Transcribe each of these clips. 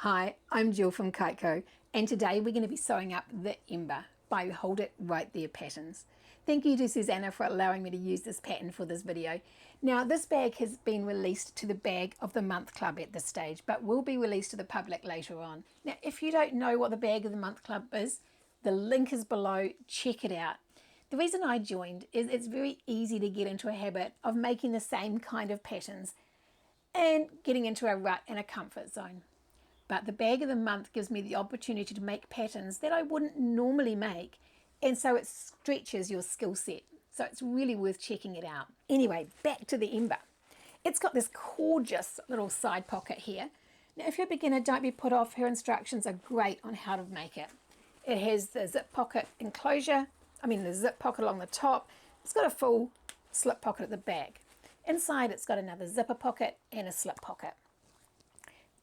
Hi, I'm Jill from KiteCo, and today we're going to be sewing up the Ember by Hold It Right There patterns. Thank you to Susanna for allowing me to use this pattern for this video. Now, this bag has been released to the Bag of the Month Club at this stage, but will be released to the public later on. Now, if you don't know what the Bag of the Month Club is, the link is below. Check it out. The reason I joined is it's very easy to get into a habit of making the same kind of patterns and getting into a rut and a comfort zone. But the Bag of the Month gives me the opportunity to make patterns that I wouldn't normally make, and so it stretches your skill set. So it's really worth checking it out. Anyway, back to the Ember. It's got this gorgeous little side pocket here. Now, if you're a beginner, don't be put off. Her instructions are great on how to make it. It has the zip pocket enclosure, the zip pocket along the top. It's got a full slip pocket at the back. Inside, it's got another zipper pocket and a slip pocket.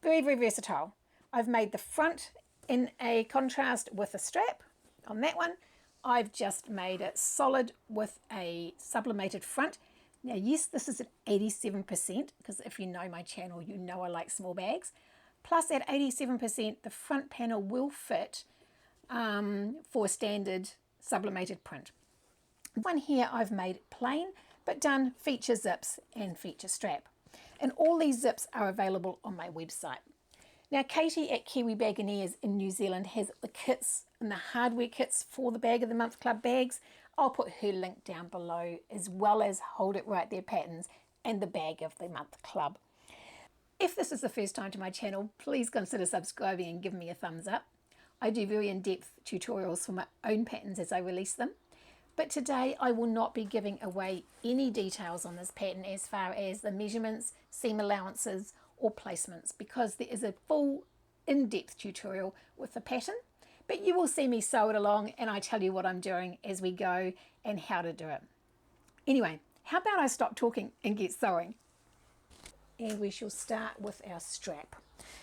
Very, very versatile. I've made the front in a contrast with a strap on that one. I've just made it solid with a sublimated front. Now, yes, this is at 87%, because if you know my channel, you know I like small bags. Plus, at 87%, the front panel will fit for standard sublimated print. One here I've made plain, but done feature zips and feature strap. And all these zips are available on my website. Now, Katie at Kiwi Bagoneers in New Zealand has the kits and the hardware kits for the Bag of the Month Club bags. I'll put her link down below, as well as Hold It Right There patterns and the Bag of the Month Club. If this is the first time to my channel, please consider subscribing and give me a thumbs up. I do very in-depth tutorials for my own patterns as I release them. But today I will not be giving away any details on this pattern as far as the measurements, seam allowances or placements, because there is a full in-depth tutorial with the pattern. But you will see me sew it along and I tell you what I'm doing as we go and how to do it. Anyway, how about I stop talking and get sewing? And we shall start with our strap,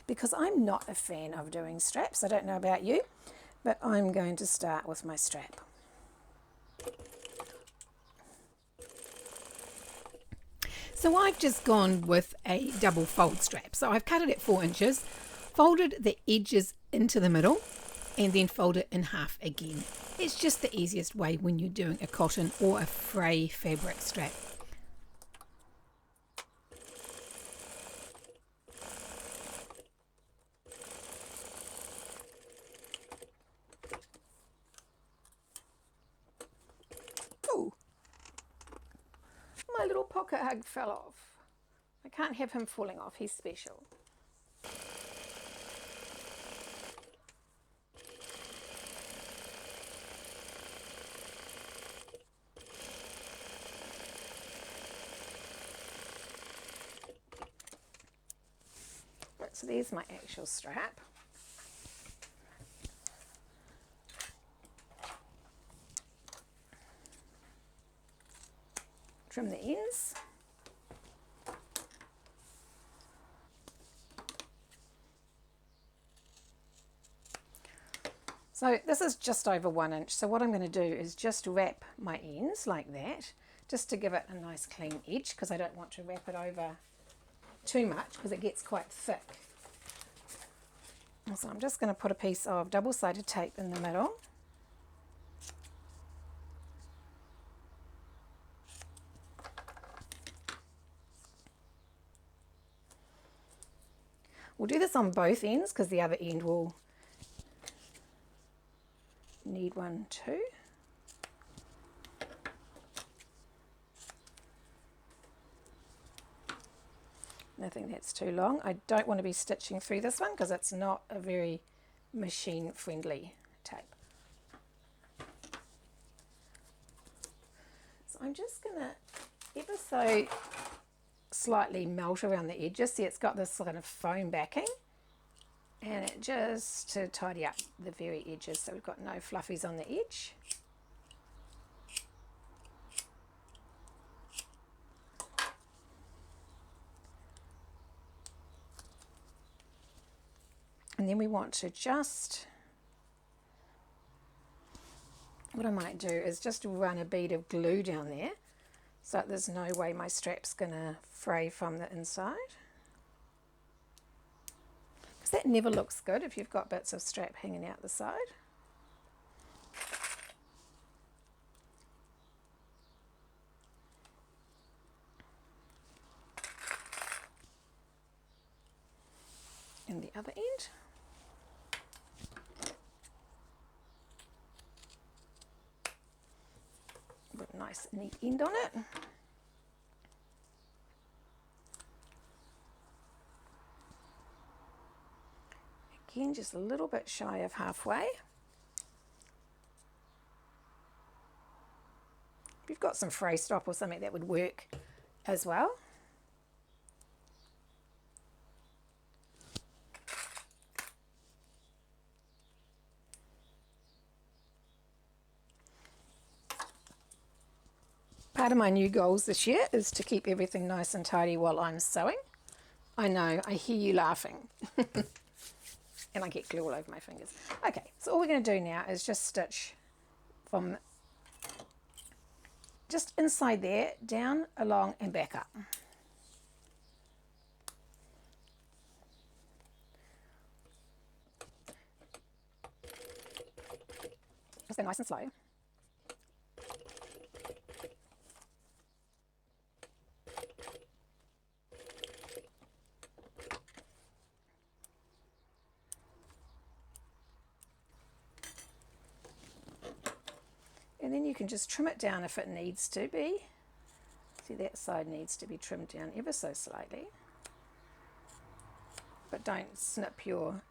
because I'm not a fan of doing straps. I don't know about you, but I'm going to start with my strap. So I've just gone with a double fold strap. So I've cut it at 4 inches, folded the edges into the middle, and then fold it in half again. It's just the easiest way when you're doing a cotton or a fray fabric strap. Ooh. My little pocket hug fell off. I can't have him falling off, he's special. Right, so there's my actual strap. Trim the ends. So this is just over 1 inch. So what I'm going to do is just wrap my ends like that, just to give it a nice clean edge, because I don't want to wrap it over too much because it gets quite thick. So I'm just going to put a piece of double-sided tape in the middle. We'll do this on both ends because the other end will need one too. Nothing that's too long. I don't want to be stitching through this one because it's not a very machine friendly tape. So I'm just going to ever so slightly melt around the edges. See, it's got this kind of foam backing, and it just to tidy up the very edges so we've got no fluffies on the edge. And then we want to just, what I might do is just run a bead of glue down there so there's no way my strap's going to fray from the inside. because that never looks good if you've got bits of strap hanging out the side. And the other end. Put a nice neat end on it. Again, just a little bit shy of halfway. If you've got some fray stop or something, that would work as well. Part of my new goals this year is to keep everything nice and tidy while I'm sewing. I know, I hear you laughing. And I get glue all over my fingers. Okay, so all we're going to do now is just stitch from just inside there, down, along and back up. Just go nice and slow. And then you can just trim it down if it needs to be. See, that side needs to be trimmed down ever so slightly. But don't snip your...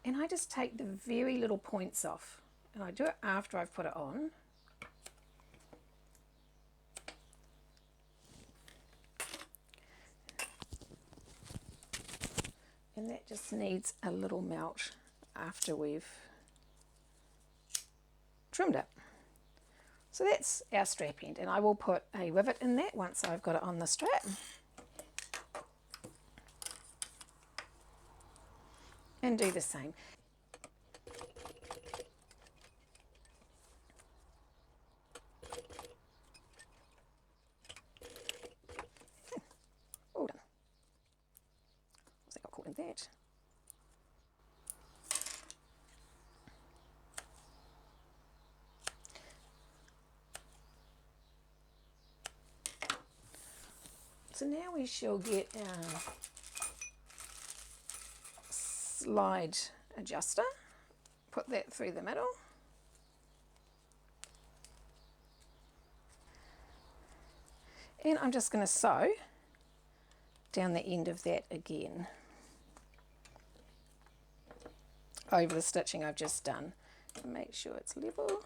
And I just take the very little points off. And I do it after I've put it on. And that just needs a little melt after we've trimmed it. So that's our strap end, and I will put a rivet in that once I've got it on the strap. And do the same. All done. I got caught in that. So now we shall get our slide adjuster, put that through the middle. And I'm just going to sew down the end of that again over the stitching I've just done to make sure it's level.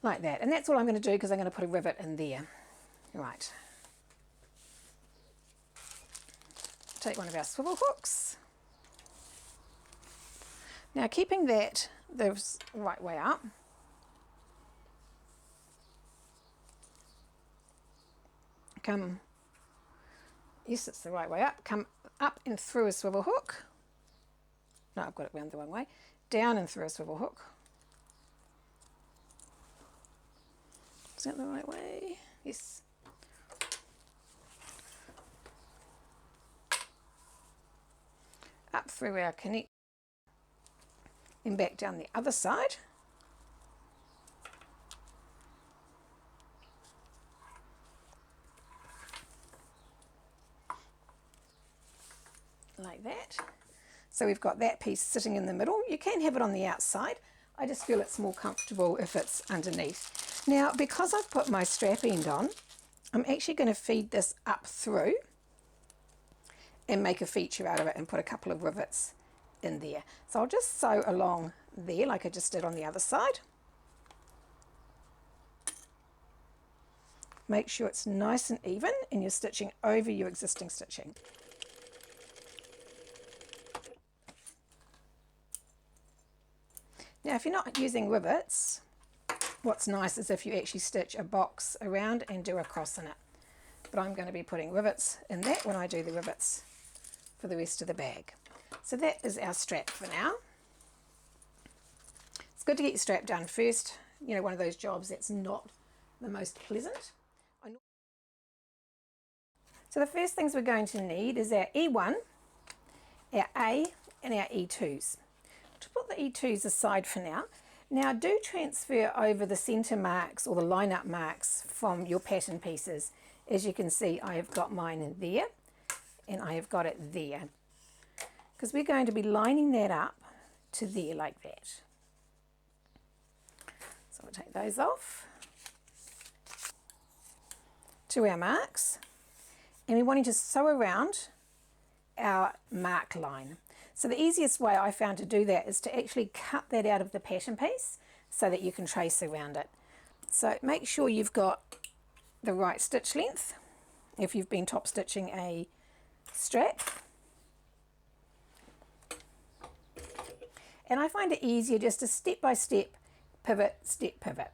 Like that, and that's all I'm going to do because I'm going to put a rivet in there. Right. Take one of our swivel hooks. Now keeping that the right way up. Come, yes, it's the right way up. Come up and through a swivel hook. No, I've got it round the wrong way. Down and through a swivel hook. Is that the right way? Yes. Up through our connect and back down the other side. Like that. So we've got that piece sitting in the middle. You can have it on the outside. I just feel it's more comfortable if it's underneath. Now, because I've put my strap end on, I'm actually going to feed this up through and make a feature out of it and put a couple of rivets in there. So I'll just sew along there like I just did on the other side. Make sure it's nice and even and you're stitching over your existing stitching. Now, if you're not using rivets, what's nice is if you actually stitch a box around and do a cross in it. But I'm going to be putting rivets in that when I do the rivets for the rest of the bag. So that is our strap for now. It's good to get your strap done first you know, one of those jobs that's not the most pleasant. So the first things we're going to need is our E1, our A, and our E2s. To put the E2s aside for now, now do transfer over the centre marks or the line-up marks from your pattern pieces. As you can see, I have got mine in there and I have got it there, because we're going to be lining that up to there like that. So we'll take those off to our marks, and we're wanting to sew around our mark line. So the easiest way I found to do that is to actually cut that out of the pattern piece so that you can trace around it. So make sure you've got the right stitch length if you've been top stitching a strap. And I find it easier just to step by step, pivot, step, pivot.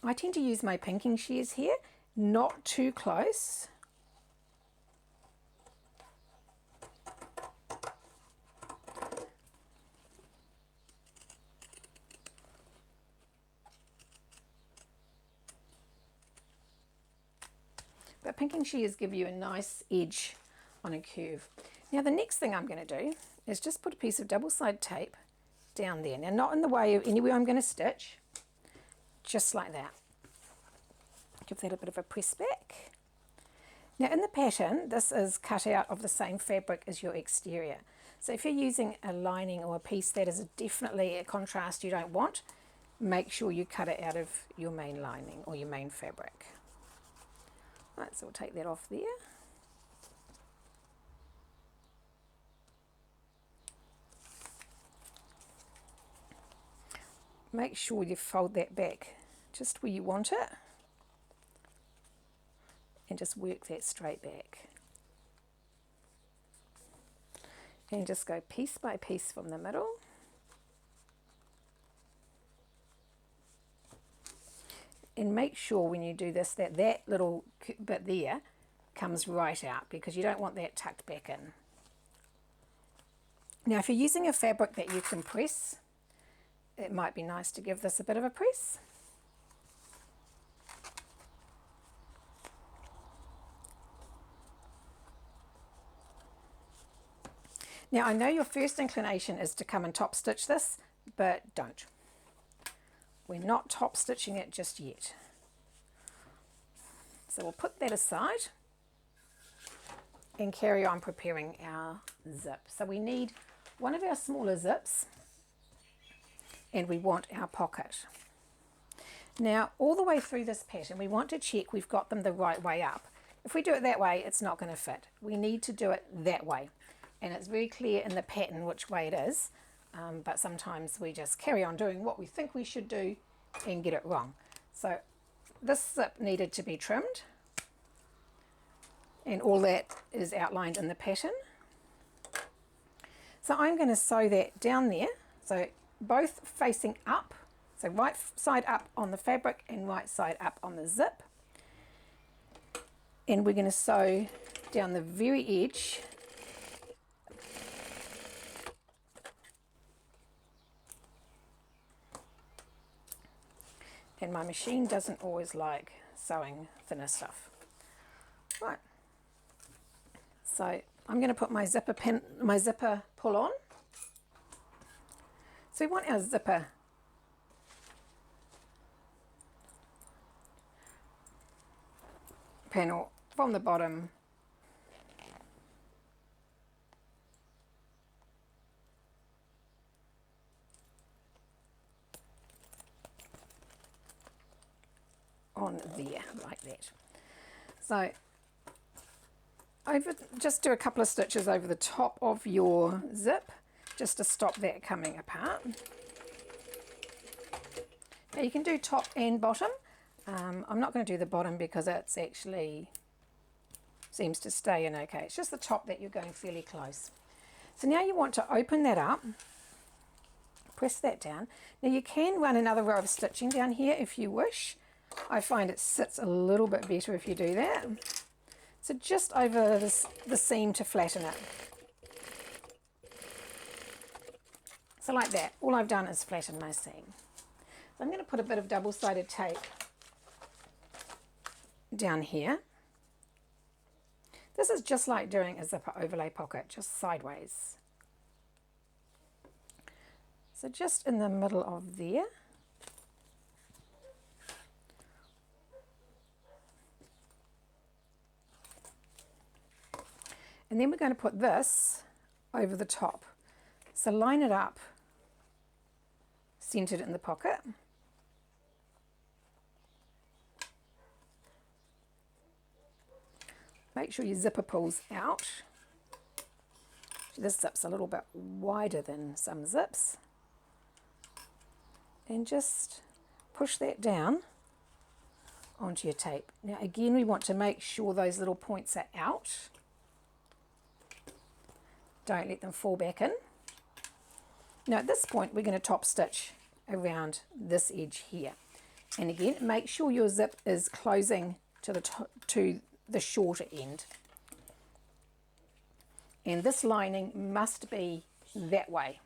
I tend to use my pinking shears here, not too close. But pinking shears give you a nice edge on a curve. Now the next thing I'm going to do is just put a piece of double-sided tape down there. Now not in the way of anywhere I'm going to stitch, just like that. Give that a bit of a press back. Now in the pattern, this is cut out of the same fabric as your exterior. So if you're using a lining or a piece that is definitely a contrast you don't want, make sure you cut it out of your main lining or your main fabric. Right, so we'll take that off there. Make sure you fold that back just where you want it and just work that straight back. And just go piece by piece from the middle. And make sure when you do this that that little bit there comes right out, because you don't want that tucked back in. Now if you're using a fabric that you can press, it might be nice to give this a bit of a press. Now I know your first inclination is to come and top stitch this, but don't. We're not top stitching it just yet. So we'll put that aside and carry on preparing our zip. So we need one of our smaller zips and we want our pocket. Now all the way through this pattern we want to check we've got them the right way up. If we do it that way, it's not going to fit. We need to do it that way. And it's very clear in the pattern which way it is, but sometimes we just carry on doing what we think we should do and get it wrong. So this zip needed to be trimmed, and all that is outlined in the pattern. So I'm going to sew that down there, so both facing up, so right side up on the fabric and right side up on the zip. And we're going to sew down the very edge and my machine doesn't always like sewing thinner stuff. Right, so I'm going to put my zipper pull on. So we want our zipper panel from the bottom on there like that. So just do a couple of stitches over the top of your zip just to stop that coming apart. Now you can do top and bottom. I'm not going to do the bottom because it's actually seems to stay in okay. It's just the top that you're going fairly close. So now you want to open that up, press that down. Now you can run another row of stitching down here if you wish. I find it sits a little bit better if you do that. So just over the seam to flatten it. So like that, all I've done is flatten my seam. So I'm going to put a bit of double-sided tape down here. This is just like doing a zipper overlay pocket, just sideways. So just in the middle of there. And then we're going to put this over the top. So line it up, centered in the pocket. Make sure your zipper pulls out. This zip's a little bit wider than some zips. And just push that down onto your tape. Now again, we want to make sure those little points are out. Don't let them fall back in. Now at this point, we're going to top stitch around this edge here. And again, make sure your zip is closing to the shorter end. And this lining must be that way.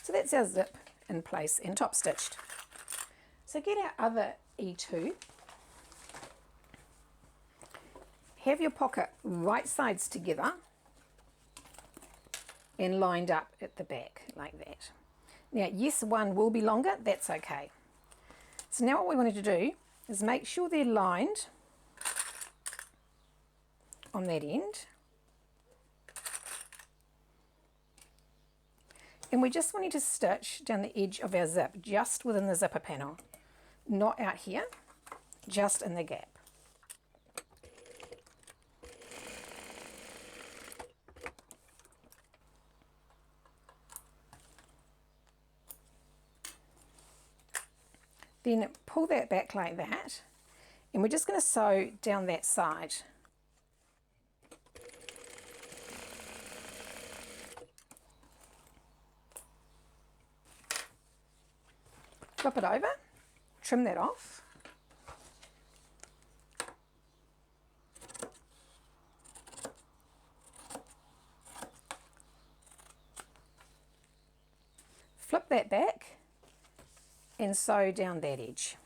So that's our zip in place and top stitched. So get our other E2. Have your pocket right sides together and lined up at the back like that. Now yes, one will be longer, that's okay. So now what we wanted to do is make sure they're lined on that end. And we just want to stitch down the edge of our zip, just within the zipper panel. Not out here, just in the gap. Then pull that back like that. And we're just going to sew down that side. Flip it over, trim that off. Flip that back and sew down that edge.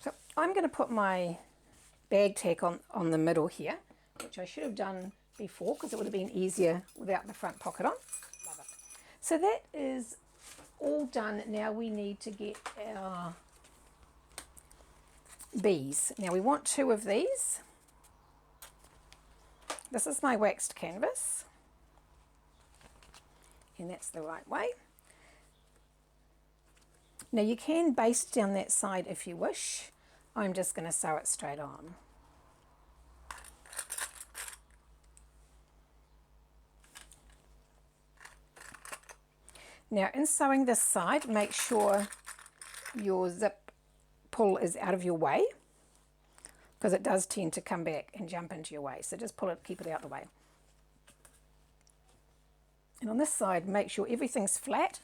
So I'm going to put my bag tack on the middle here, which I should have done before because it would have been easier without the front pocket on. Love it. So that is all done. Now we need to get our bees. Now we want 2 of these. This is my waxed canvas, and that's the right way. Now you can baste down that side if you wish. I'm just going to sew it straight on. Now in sewing this side, make sure your zip pull is out of your way, because it does tend to come back and jump into your way. So just pull it, keep it out of the way. And on this side, make sure everything's flat.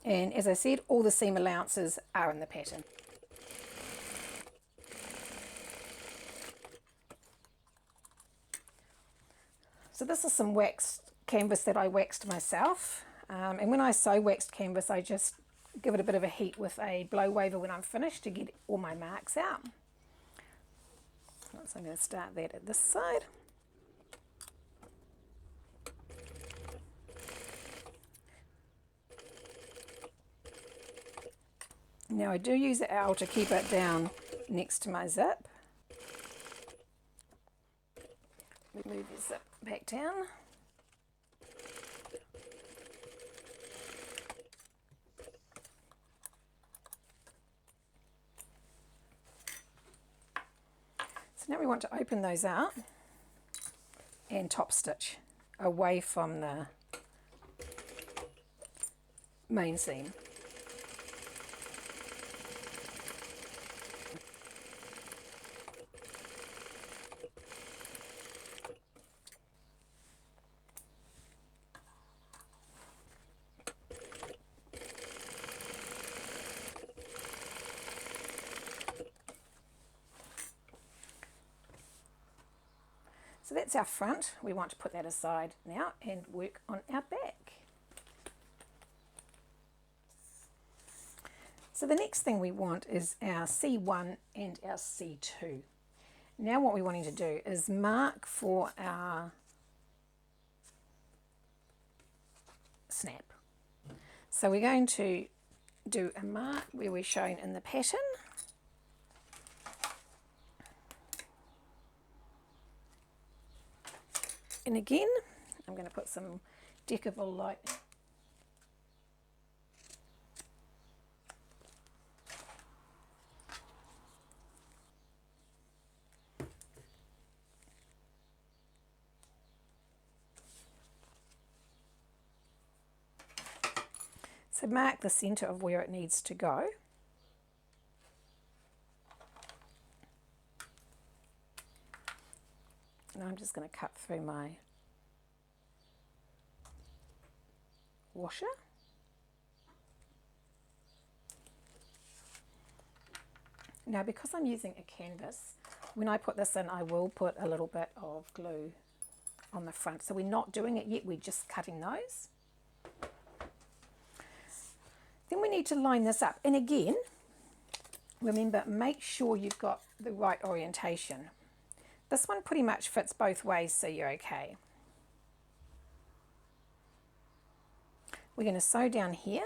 And as I said, all the seam allowances are in the pattern. So this is some waxed canvas that I waxed myself. And when I sew waxed canvas, I just give it a bit of a heat with a blow waver when I'm finished to get all my marks out. So I'm going to start that at this side. Now I do use the owl to keep it down next to my zip. Move your zip back down. So now we want to open those out and top stitch away from the main seam. So that's our front. We want to put that aside now and work on our back. So the next thing we want is our C1 and our C2. Now what we're wanting to do is mark for our snap. So we're going to do a mark where we're shown in the pattern. And again, I'm going to put some Decaville light. So mark the center of where it needs to go. And I'm just going to cut through my washer. Now because I'm using a canvas, when I put this in I will put a little bit of glue on the front. So we're not doing it yet, we're just cutting those. Then we need to line this up. And again, remember, make sure you've got the right orientation. This one pretty much fits both ways, so you're okay. We're going to sew down here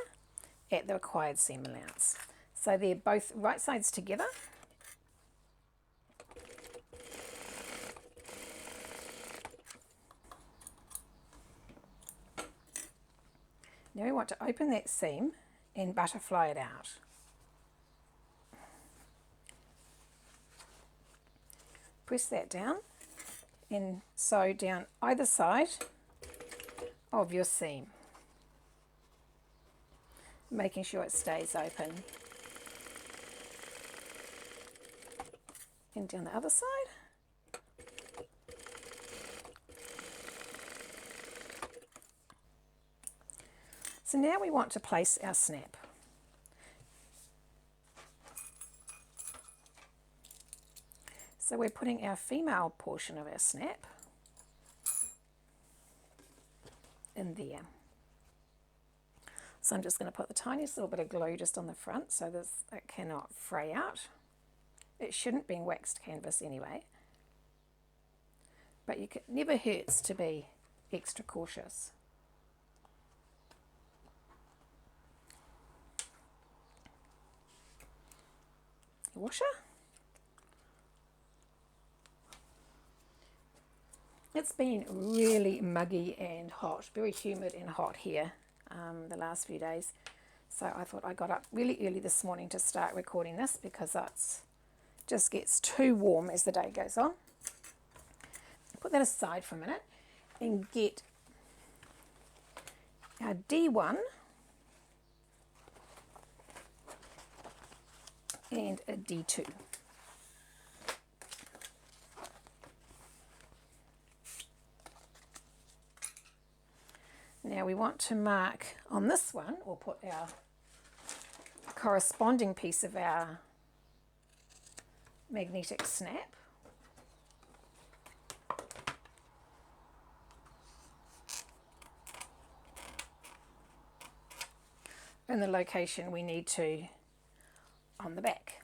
at the required seam allowance. So they're both right sides together. Now we want to open that seam and butterfly it out. Press that down and sew down either side of your seam, making sure it stays open. And down the other side. So now we want to place our snap. So we're putting our female portion of our snap in there. So I'm just going to put the tiniest little bit of glue just on the front so that it cannot fray out. It shouldn't be waxed canvas anyway, but it never hurts to be extra cautious. Washer. It's been really muggy and hot, very humid and hot here the last few days. So I thought I got up really early this morning to start recording this because it's just gets too warm as the day goes on. Put that aside for a minute and get our D1 and a D2. Now we want to mark on this one, or put our corresponding piece of our magnetic snap. And the location we need to on the back.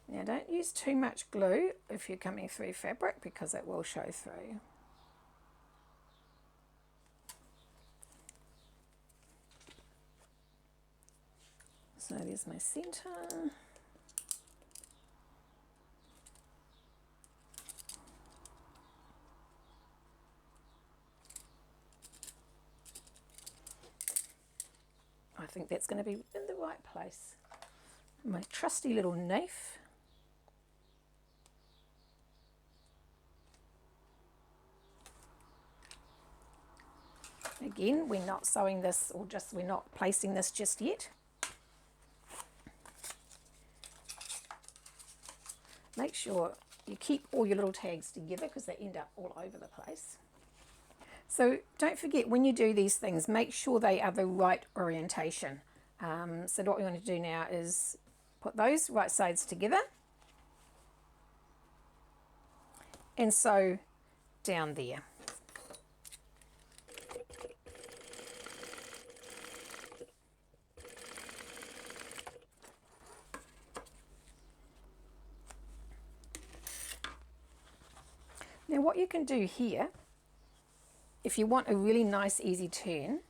Now don't use too much glue if you're coming through fabric because it will show through. So there's my center. think that's going to be in the right place. My trusty little knife. Again, we're not sewing this, or just we're not placing this just yet. Make sure you keep all your little tags together because they end up all over the place. So don't forget, when you do these things, make sure they are the right orientation. So what we want to do now is put those right sides together and sew down there. Now what you can do here, if you want a really nice easy turn,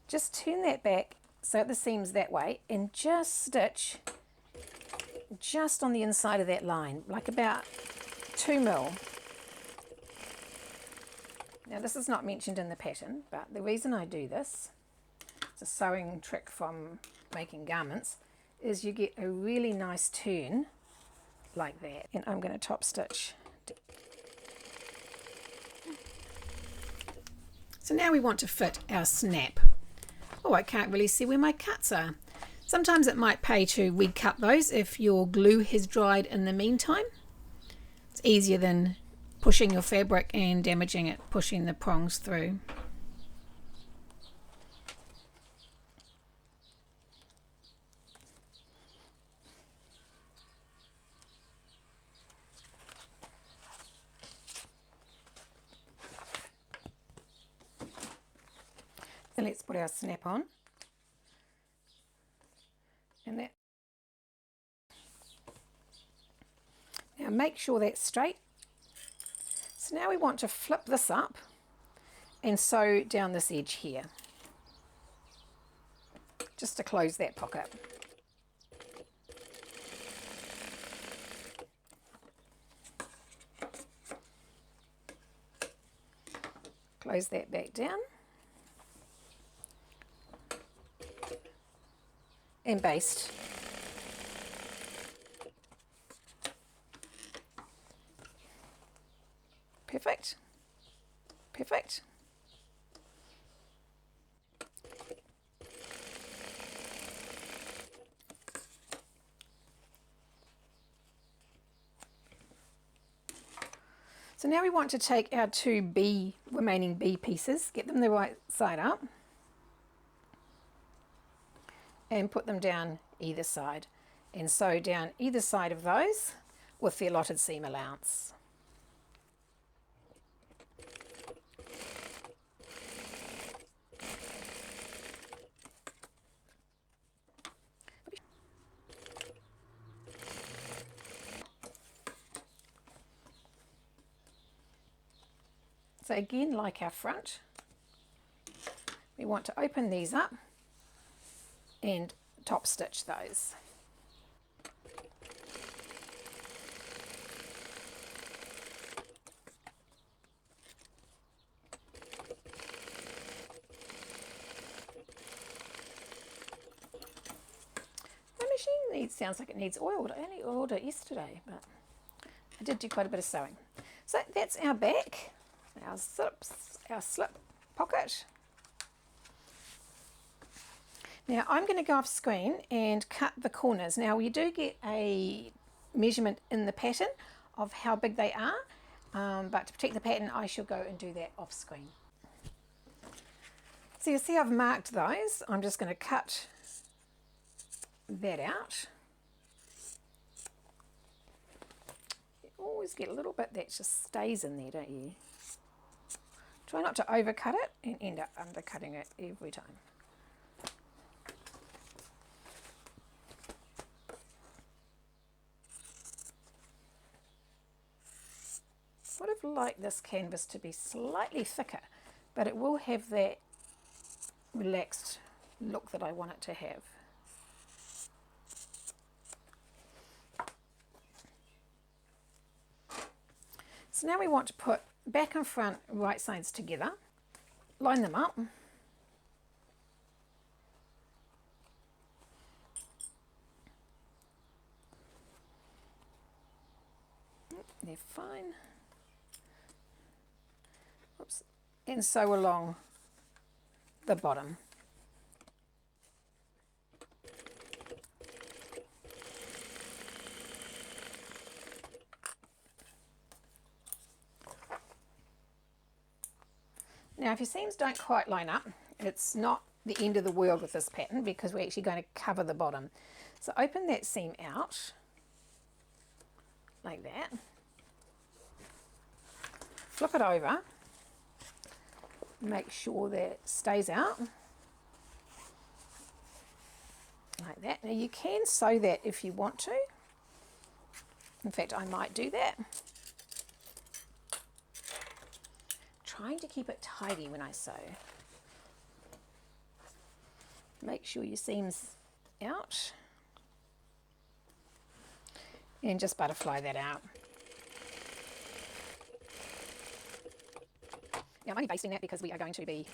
just turn that back so the seam's that way and just stitch just on the inside of that line, like about 2 mil. Now this is not mentioned in the pattern, but the reason I do this, it's a sewing trick from making garments, is you get a really nice turn like that. And I'm going to top stitch. So now we want to fit our snap. Oh, I can't really see where my cuts are. Sometimes it might pay to recut those if your glue has dried in the meantime. It's easier than pushing your fabric and damaging it, pushing the prongs through. So let's put our snap on. And that. Now make sure that's straight. So now we want to flip this up and sew down this edge here, just to close that pocket. Close that back down. And baste. Perfect. Perfect. So now we want to take our two remaining B pieces, get them the right side up, and put them down either side, and sew down either side of those with the allotted seam allowance. So again, like our front, we want to open these up and top stitch those. The machine sounds like it needs oiled. I only oiled it yesterday, but I did do quite a bit of sewing. So that's our back, our slip pocket. Now I'm going to go off screen and cut the corners. Now you do get a measurement in the pattern of how big they are, but to protect the pattern I shall go and do that off screen. So you see I've marked those. I'm just going to cut that out. You always get a little bit that just stays in there, don't you? Try not to overcut it and end up undercutting it every time. Would have liked this canvas to be slightly thicker, but it will have that relaxed look that I want it to have. So now we want to put back and front right sides together, line them up, They're fine. Oops. And sew along the bottom. Now if your seams don't quite line up, it's not the end of the world with this pattern because we're actually going to cover the bottom. So open that seam out like that, flip it over, make sure that it stays out like that. Now you can sew that if you want to. In fact, I might do that. Trying to keep it tidy when I sew. Make sure your seam's out and just butterfly that out. Now I'm only basting that because we are going to be...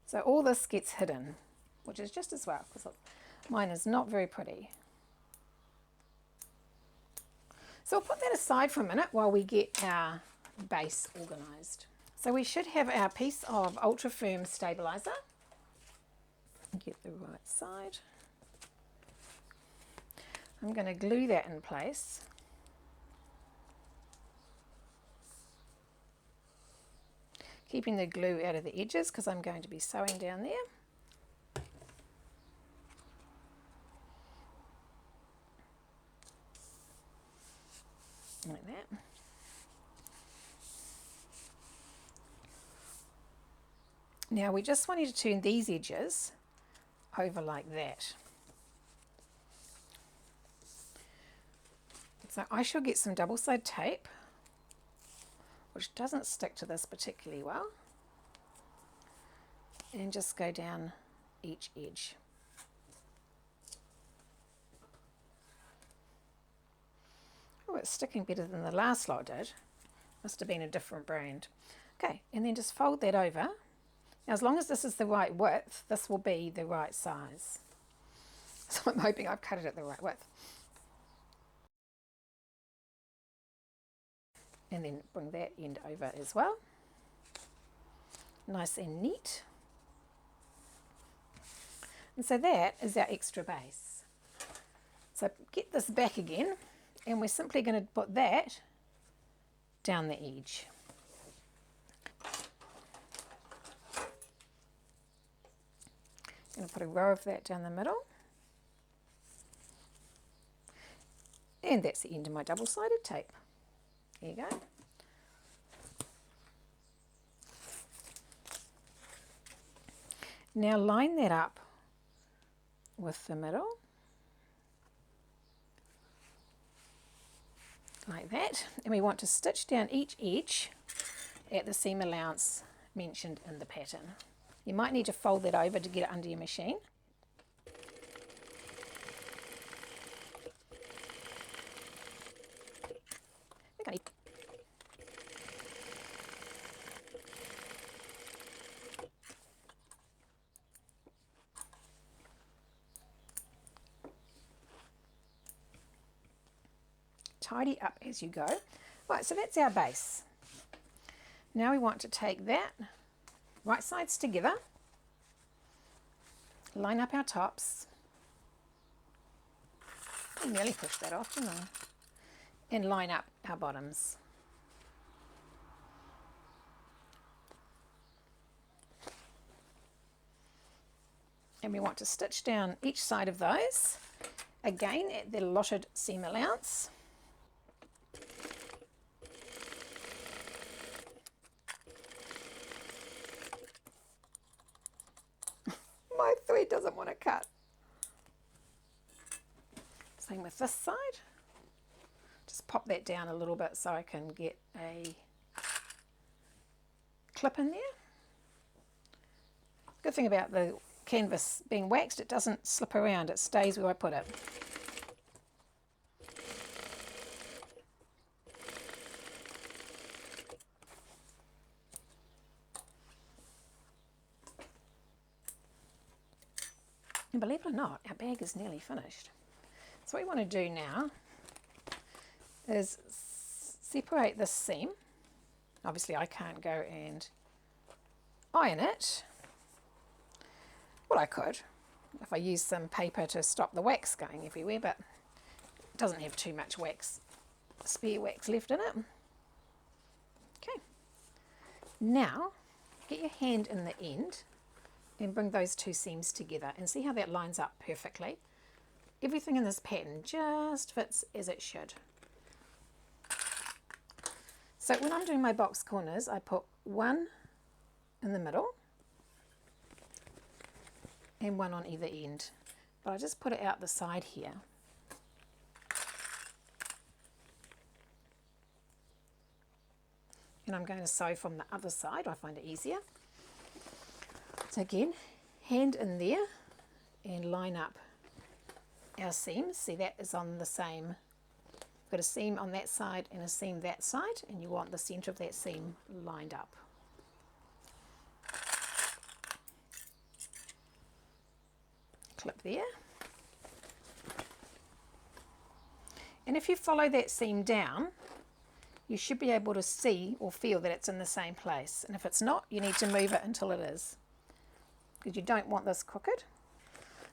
So all this gets hidden, which is just as well because mine is not very pretty. So we'll put that aside for a minute while we get our base organised. So we should have our piece of ultra firm stabiliser. Get the right side. I'm going to glue that in place. Keeping the glue out of the edges because I'm going to be sewing down there. Like that. Now we just want you to turn these edges over like that. So I shall get some double-sided tape, which doesn't stick to this particularly well, and just go down each edge. Oh, it's sticking better than the last lot did. Must have been a different brand. Okay, and then just fold that over. Now as long as this is the right width, this will be the right size. So I'm hoping I've cut it at the right width. And then bring that end over as well. Nice and neat. And so that is our extra base. So get this back again, and we're simply going to put that down the edge. I'm going to put a row of that down the middle. And that's the end of my double-sided tape. There you go. Now line that up with the middle. Like that. And we want to stitch down each edge at the seam allowance mentioned in the pattern. You might need to fold that over to get it under your machine. Tidy up as you go. Right, so that's our base. Now we want to take that, right sides together, line up our tops. I nearly pushed that off, didn't I? And line up our bottoms. And we want to stitch down each side of those, again at the allotted seam allowance. My thread doesn't want to cut. Same with this side. Just pop that down a little bit so I can get a clip in there. Good thing about the canvas being waxed, it doesn't slip around, it stays where I put it. And believe it or not, our bag is nearly finished. So what we want to do now is separate this seam. Obviously I can't go and iron it. Well, I could if I use some paper to stop the wax going everywhere, but it doesn't have too much wax, spare wax left in it. Okay, now get your hand in the end and bring those two seams together and see how that lines up perfectly. Everything in this pattern just fits as it should. So when I'm doing my box corners, I put one in the middle and one on either end, but I just put it out the side here. And I'm going to sew from the other side. I find it easier. So again, hand in there and line up our seams. See, that is on the same, got a seam on that side and a seam that side, and you want the center of that seam lined up. Clip there. And if you follow that seam down, you should be able to see or feel that it's in the same place. And if it's not, you need to move it until it is, because you don't want this crooked.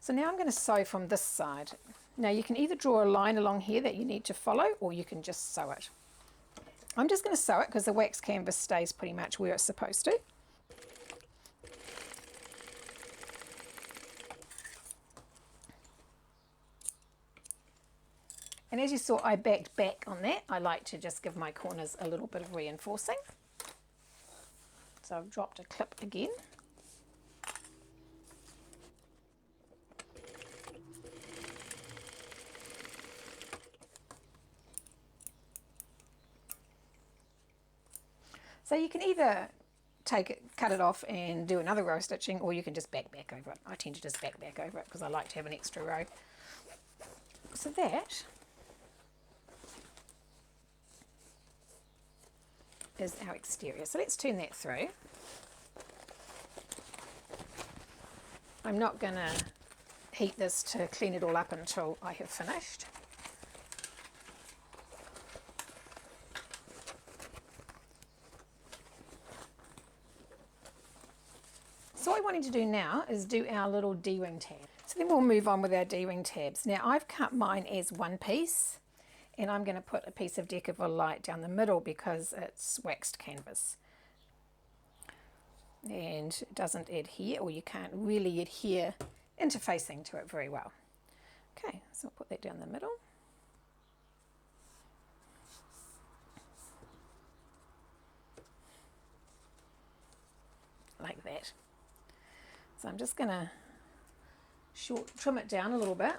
So now I'm going to sew from this side. Now you can either draw a line along here that you need to follow, or you can just sew it. I'm just going to sew it because the wax canvas stays pretty much where it's supposed to. And as you saw, I backed back on that. I like to just give my corners a little bit of reinforcing. So I've dropped a clip again. So you can either take it, cut it off and do another row of stitching, or you can just back over it. I tend to just back over it because I like to have an extra row. So that is our exterior. So let's turn that through. I'm not going to heat this to clean it all up until I have finished. So what we're wanting to do now is do our little D-ring tab. So then we'll move on with our D-ring tabs. Now I've cut mine as one piece, and I'm going to put a piece of Decaville Light down the middle because it's waxed canvas. And it doesn't adhere, or you can't really adhere interfacing to it very well. Okay, so I'll put that down the middle. Like that. So I'm just going to trim it down a little bit.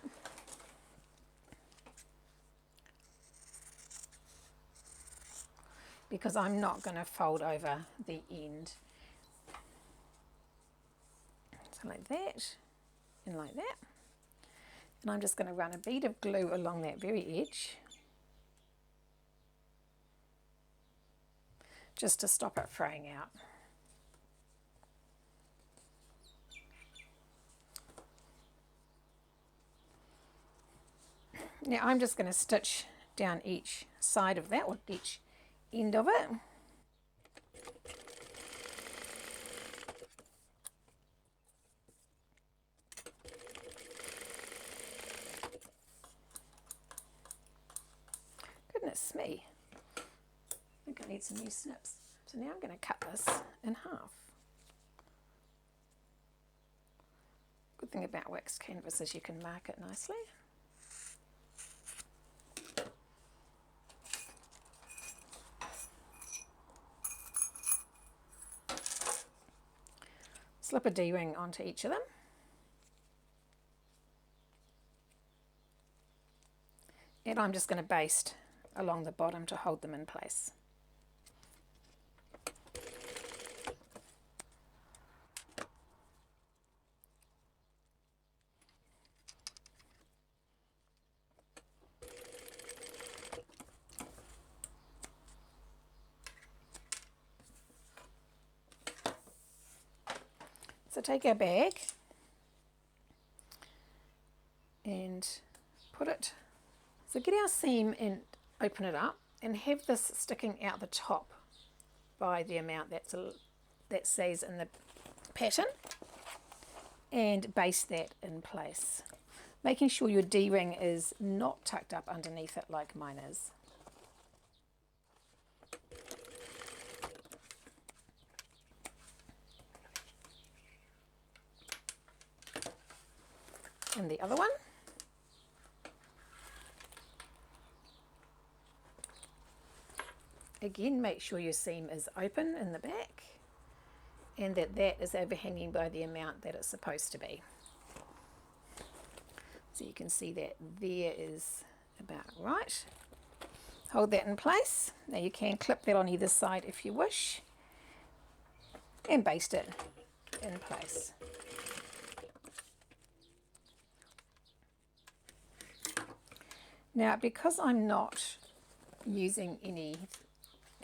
Because I'm not going to fold over the end. So like that, and like that. And I'm just going to run a bead of glue along that very edge, just to stop it fraying out. Now I'm just going to stitch down each side of that, or each end of it. Goodness me, I think I need some new snips. So now I'm going to cut this in half. Good thing about waxed canvas is you can mark it nicely. Slip a D-ring onto each of them. And I'm just going to baste along the bottom to hold them in place. So take our bag and put it So get our seam and open it up and have this sticking out the top by the amount that says in the pattern, and baste that in place, making sure your D-ring is not tucked up underneath it like mine is. And the other one. Again, make sure your seam is open in the back and that is overhanging by the amount that it's supposed to be. So you can see that there is about right. Hold that in place. Now you can clip that on either side if you wish and baste it in place. Now, because I'm not using any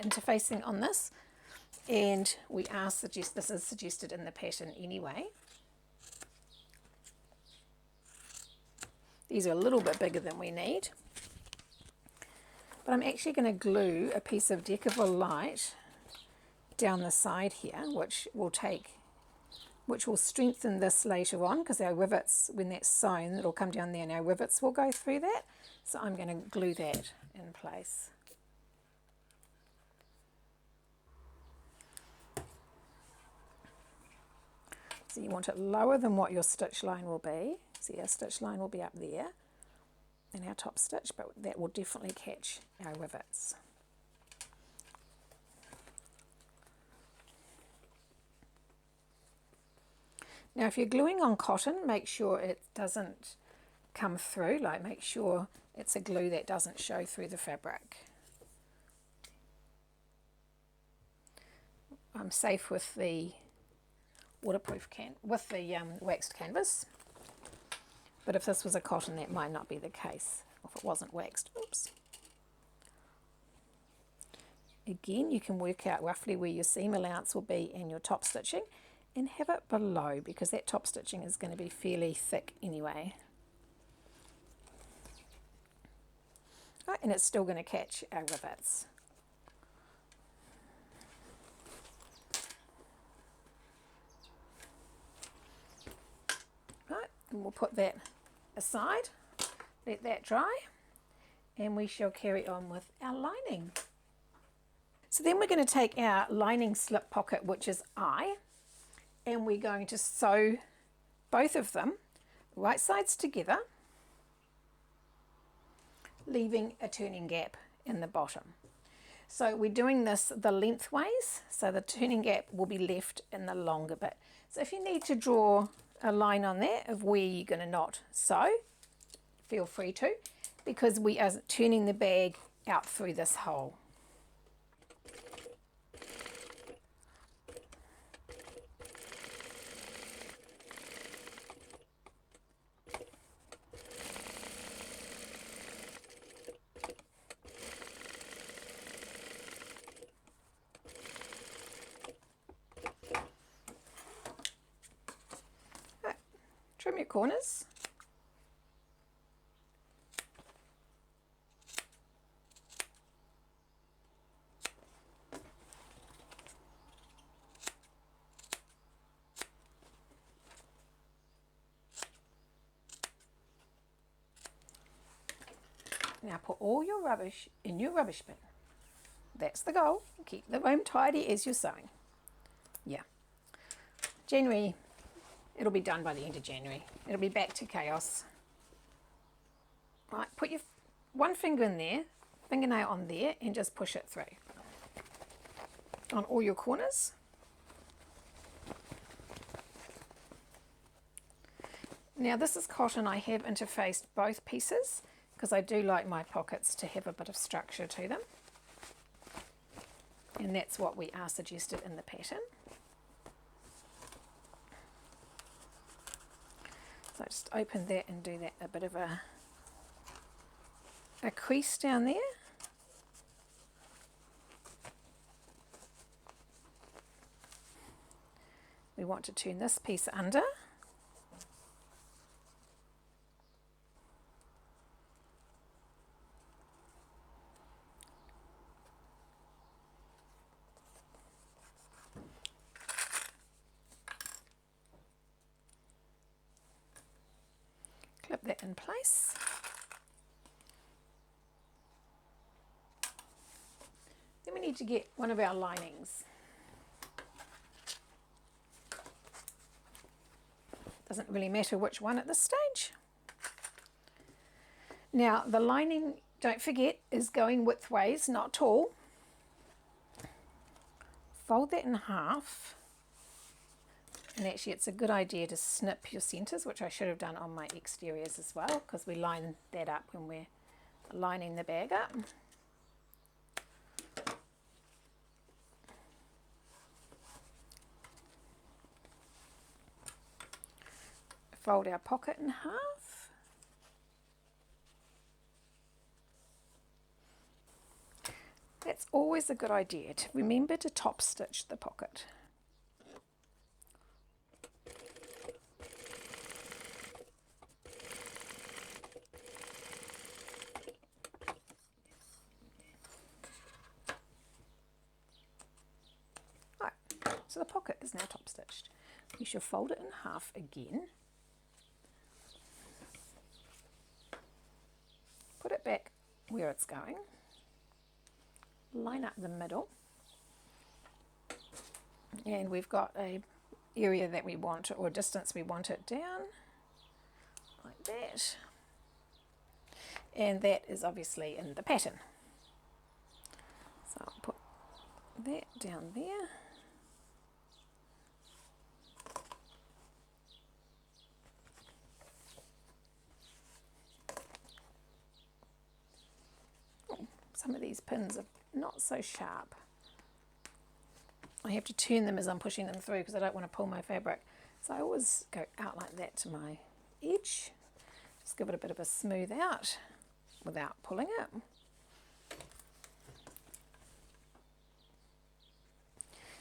interfacing on this, and this is suggested in the pattern anyway, these are a little bit bigger than we need, but I'm actually going to glue a piece of Decavil Light down the side here, which will strengthen this later on, because our rivets, when that's sewn, it'll come down there and our rivets will go through that. So I'm going to glue that in place. So you want it lower than what your stitch line will be. See, our stitch line will be up there in our top stitch, but that will definitely catch our rivets. Now if you're gluing on cotton, make sure it doesn't come through, like make sure it's a glue that doesn't show through the fabric. I'm safe with the waterproof waxed canvas, but if this was a cotton, that might not be the case, or if it wasn't waxed. Oops. Again, you can work out roughly where your seam allowance will be in your top stitching and have it below, because that top stitching is going to be fairly thick anyway. Right, and it's still going to catch our rivets. Right, and we'll put that aside, let that dry, and we shall carry on with our lining. So then we're going to take our lining slip pocket, which is I, and we're going to sew both of them right sides together, leaving a turning gap in the bottom. So we're doing this the lengthways, so the turning gap will be left in the longer bit. So if you need to draw a line on there of where you're going to not sew, feel free to, because we are turning the bag out through this hole. Trim your corners. Now put all your rubbish in your rubbish bin. That's the goal. Keep the room tidy as you're sewing. Yeah. January, it'll be done by the end of January. It'll be back to chaos. Right, put your one finger in there, fingernail on there, and just push it through on all your corners. Now this is cotton. I have interfaced both pieces because I do like my pockets to have a bit of structure to them, and that's what we are suggested in the pattern. So just open that and do that a bit of a crease down there. We want to turn this piece under. in place. Then we need to get one of our linings. Doesn't really matter which one at this stage. Now the lining, don't forget, is going widthways, not tall. Fold that in half. And actually it's a good idea to snip your centres, which I should have done on my exteriors as well, because we line that up when we're lining the bag up. Fold our pocket in half. That's always a good idea, to remember to top stitch the pocket. Right, so the pocket is now top stitched. We shall fold it in half again. Put it back where it's going. Line up the middle, and we've got a area that we want, or distance we want it down, like that, and that is obviously in the pattern. So I'll put that down there. Oh, some of these pins are not so sharp. I have to turn them as I'm pushing them through because I don't want to pull my fabric. So I always go out like that to my edge. Just give it a bit of a smooth out without pulling it.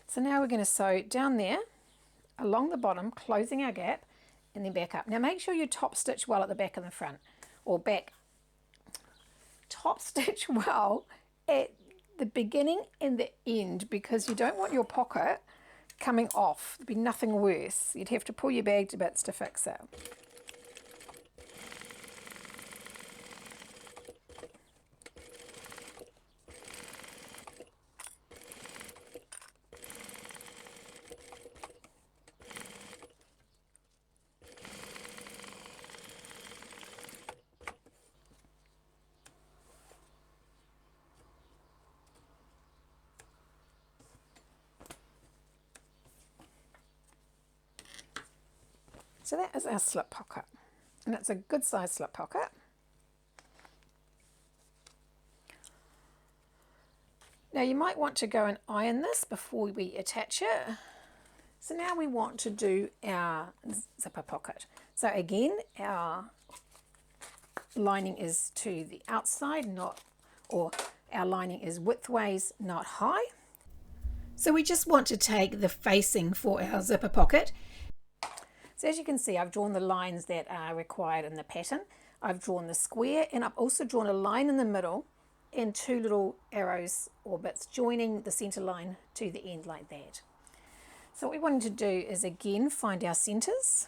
So now we're going to sew down there along the bottom, closing our gap, and then back up. Now make sure you top stitch well at the back and the front, or back. Top stitch well at the beginning and the end, because you don't want your pocket coming off. There'd be nothing worse. You'd have to pull your bag to bits to fix it. So that is our slip pocket, and it's a good size slip pocket. Now you might want to go and iron this before we attach it. So now we want to do our zipper pocket. So again, our lining is to the outside, or our lining is widthways, not high. So we just want to take the facing for our zipper pocket. So as you can see, I've drawn the lines that are required in the pattern. I've drawn the square, and I've also drawn a line in the middle and two little arrows or bits joining the center line to the end like that. So what we want to do is again find our centers.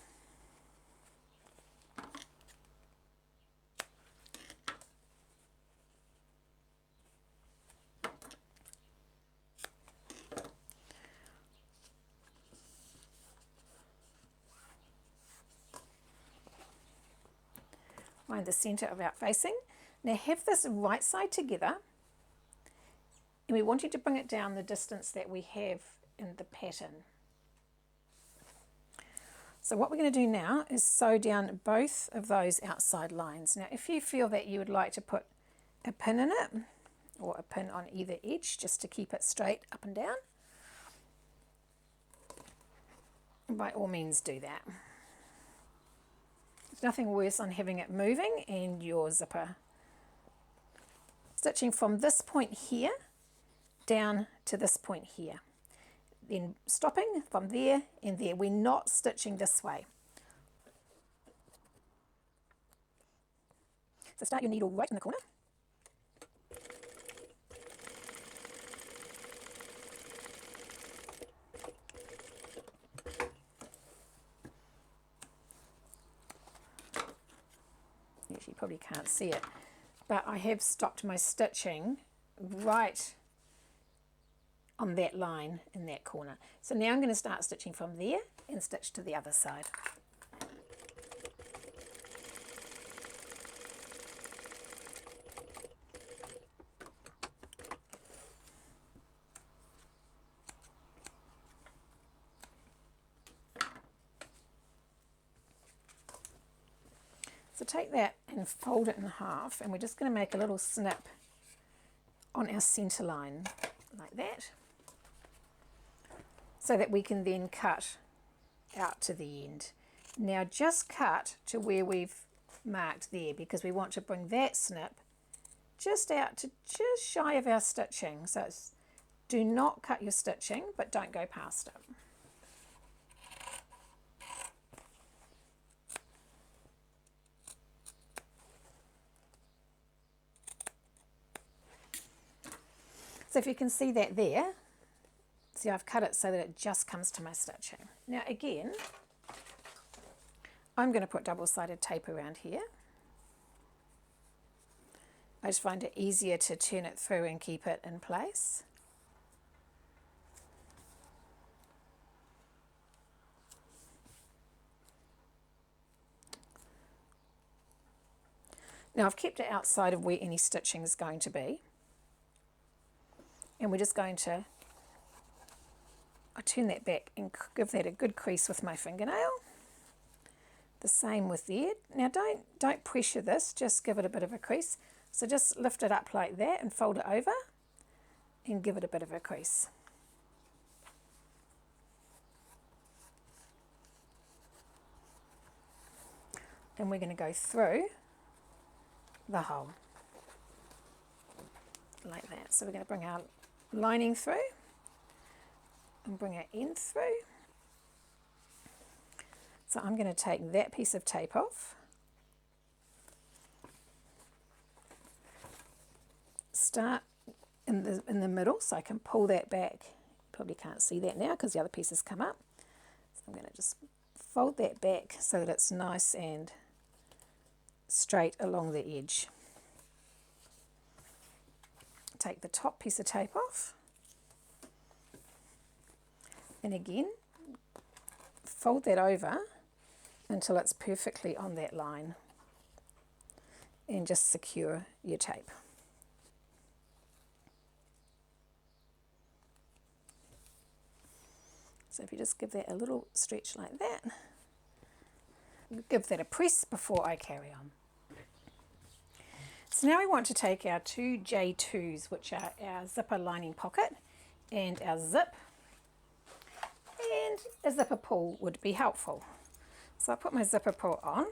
Find the center of our facing. Now have this right side together, and we want you to bring it down the distance that we have in the pattern. So what we're going to do now is sew down both of those outside lines. Now if you feel that you would like to put a pin in it, or a pin on either edge just to keep it straight up and down, by all means do that. There's nothing worse on having it moving and your zipper. Stitching from this point here down to this point here. Then stopping from there and there. We're not stitching this way. So start your needle right in the corner. actually probably can't see it, but I have stopped my stitching right on that line in that corner. So now I'm going to start stitching from there and stitch to the other side. So take that and fold it in half, and we're just going to make a little snip on our center line like that, so that we can then cut out to the end. Now just cut to where we've marked there, because we want to bring that snip just out to just shy of our stitching. So do not cut your stitching, but don't go past it. So if you can see that there, see I've cut it so that it just comes to my stitching. Now again, I'm going to put double-sided tape around here. I just find it easier to turn it through and keep it in place. Now I've kept it outside of where any stitching is going to be. And we're just going to, I turn that back and give that a good crease with my fingernail. The same with there. Now don't pressure this, just give it a bit of a crease. So just lift it up like that and fold it over and give it a bit of a crease. And we're going to go through the hole like that. So we're going to bring our lining through and bring our end through. So I'm going to take that piece of tape off, start in the middle so I can pull that back. Probably can't see that now because the other pieces come up. So I'm going to just fold that back so that it's nice and straight along the edge. Take the top piece of tape off, and again fold that over until it's perfectly on that line, and just secure your tape. So if you just give that a little stretch like that, give that a press before I carry on. So now we want to take our two J2s, which are our zipper lining pocket and our zip, and a zipper pull would be helpful. So I'll put my zipper pull on.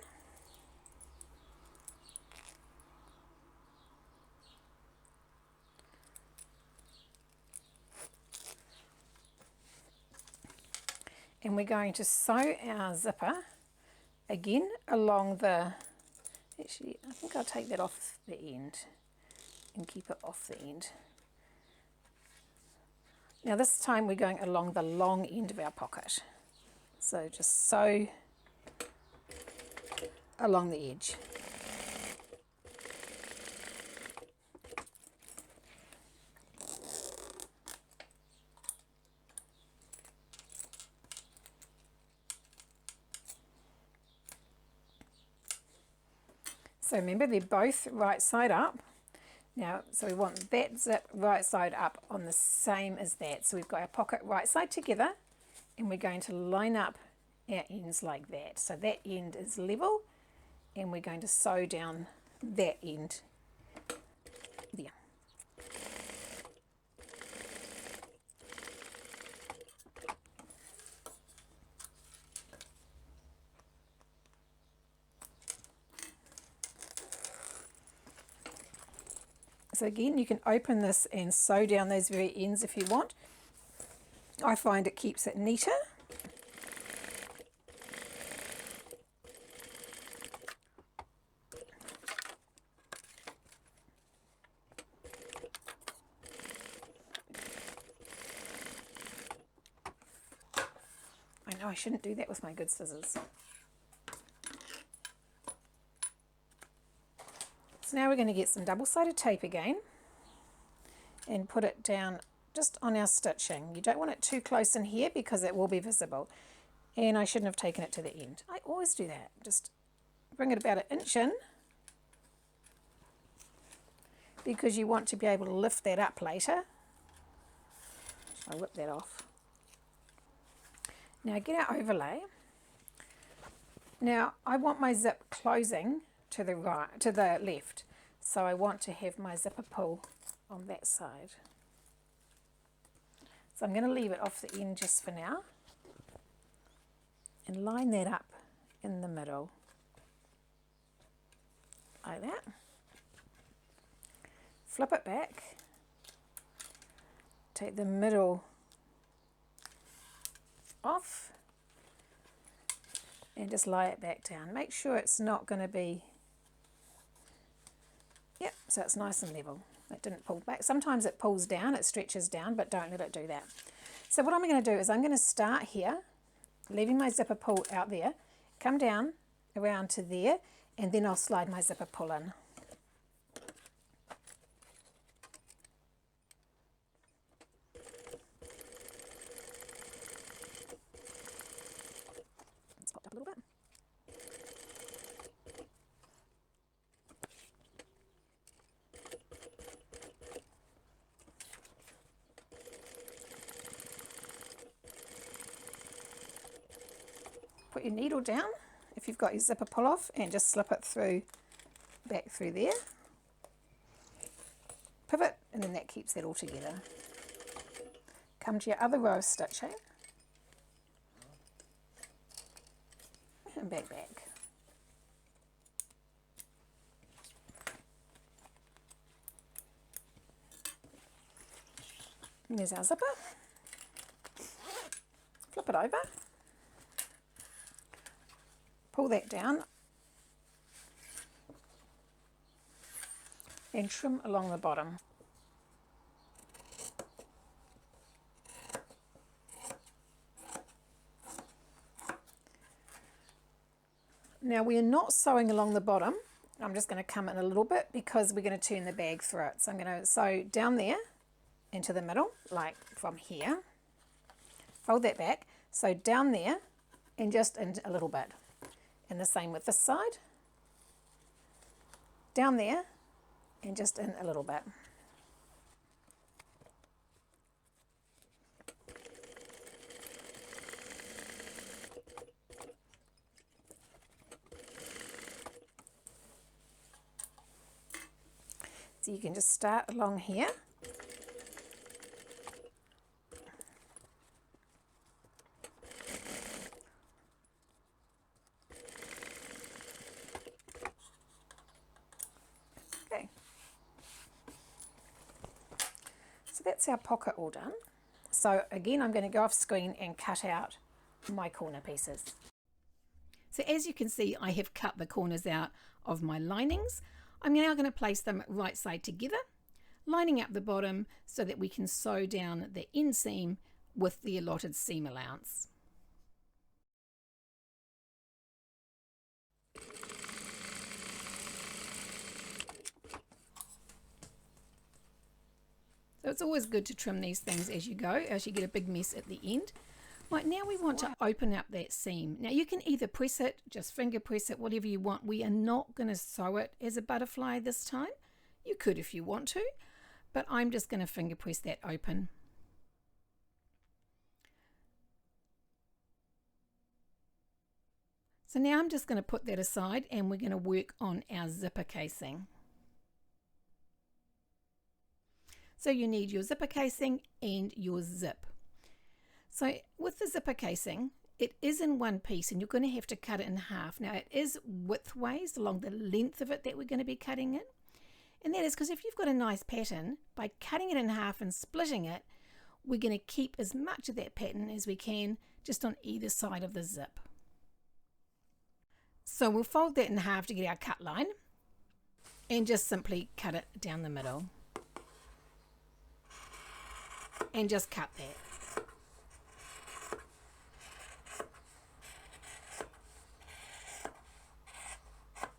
And we're going to sew our zipper again along the, actually I think I'll take that off the end and keep it off the end. Now this time we're going along the long end of our pocket. So just sew along the edge. So remember, they're both right side up. Now, so we want that zip right side up on the same as that. So we've got our pocket right side together, and we're going to line up our ends like that. So that end is level, and we're going to sew down that end there. So again, you can open this and sew down those very ends if you want. I find it keeps it neater. I know I shouldn't do that with my good scissors. So now we're going to get some double-sided tape again and put it down just on our stitching. You don't want it too close in here because it will be visible. And I shouldn't have taken it to the end. I always do that. Just bring it about 1 inch in, because you want to be able to lift that up later. I'll whip that off. Now get our overlay. Now I want my zip closing to the right, to the left. So I want to have my zipper pull on that side. So I'm going to leave it off the end just for now and line that up in the middle like that. Flip it back, take the middle off and just lie it back down. Make sure it's not going to be, yep, so it's nice and level. It didn't pull back. Sometimes it pulls down, it stretches down, but don't let it do that. So what I'm going to do is I'm going to start here, leaving my zipper pull out there, come down around to there, and then I'll slide my zipper pull in. It's popped up a little bit. Put your needle down if you've got your zipper pull off and just slip it through, back through there. Pivot, and then that keeps that all together. Come to your other row of stitching and back. And there's our zipper. Flip it over. Pull that down and trim along the bottom. Now we are not sewing along the bottom. I'm just going to come in a little bit because we're going to turn the bag through it. So I'm going to sew down there into the middle, like from here. Fold that back, sew down there and just in a little bit. And the same with this side. Down there and just in a little bit. So you can just start along here. Okay. So that's our pocket all done. So again, I'm going to go off screen and cut out my corner pieces. So as you can see, I have cut the corners out of my linings. I'm now going to place them right side together, lining up the bottom so that we can sew down the inseam with the allotted seam allowance. So it's always good to trim these things as you go, as you get a big mess at the end. Right, now we want to open up that seam. Now you can either press it, just finger press it, whatever you want. We are not going to sew it as a butterfly this time. You could if you want to, but I'm just going to finger press that open. So now I'm just going to put that aside and we're going to work on our zipper casing. So you need your zipper casing and your zip. So with the zipper casing, it is in one piece and you're going to have to cut it in half. Now it is widthways along the length of it that we're going to be cutting it. And that is because if you've got a nice pattern, by cutting it in half and splitting it, we're going to keep as much of that pattern as we can just on either side of the zip. So we'll fold that in half to get our cut line and just simply cut it down the middle. And just cut that.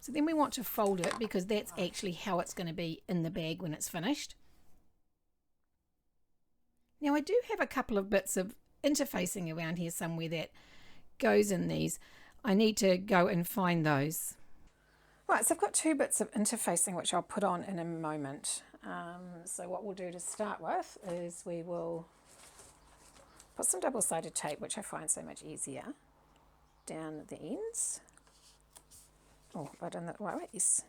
So then we want to fold it because that's actually how it's going to be in the bag when it's finished. Now I do have a couple of bits of interfacing around here somewhere that goes in these. I need to go and find those. Right, so I've got two bits of interfacing which I'll put on in a moment. So what we'll do to start with is we will put some double-sided tape, which I find so much easier, down the ends. Oh, but in the right way, yes.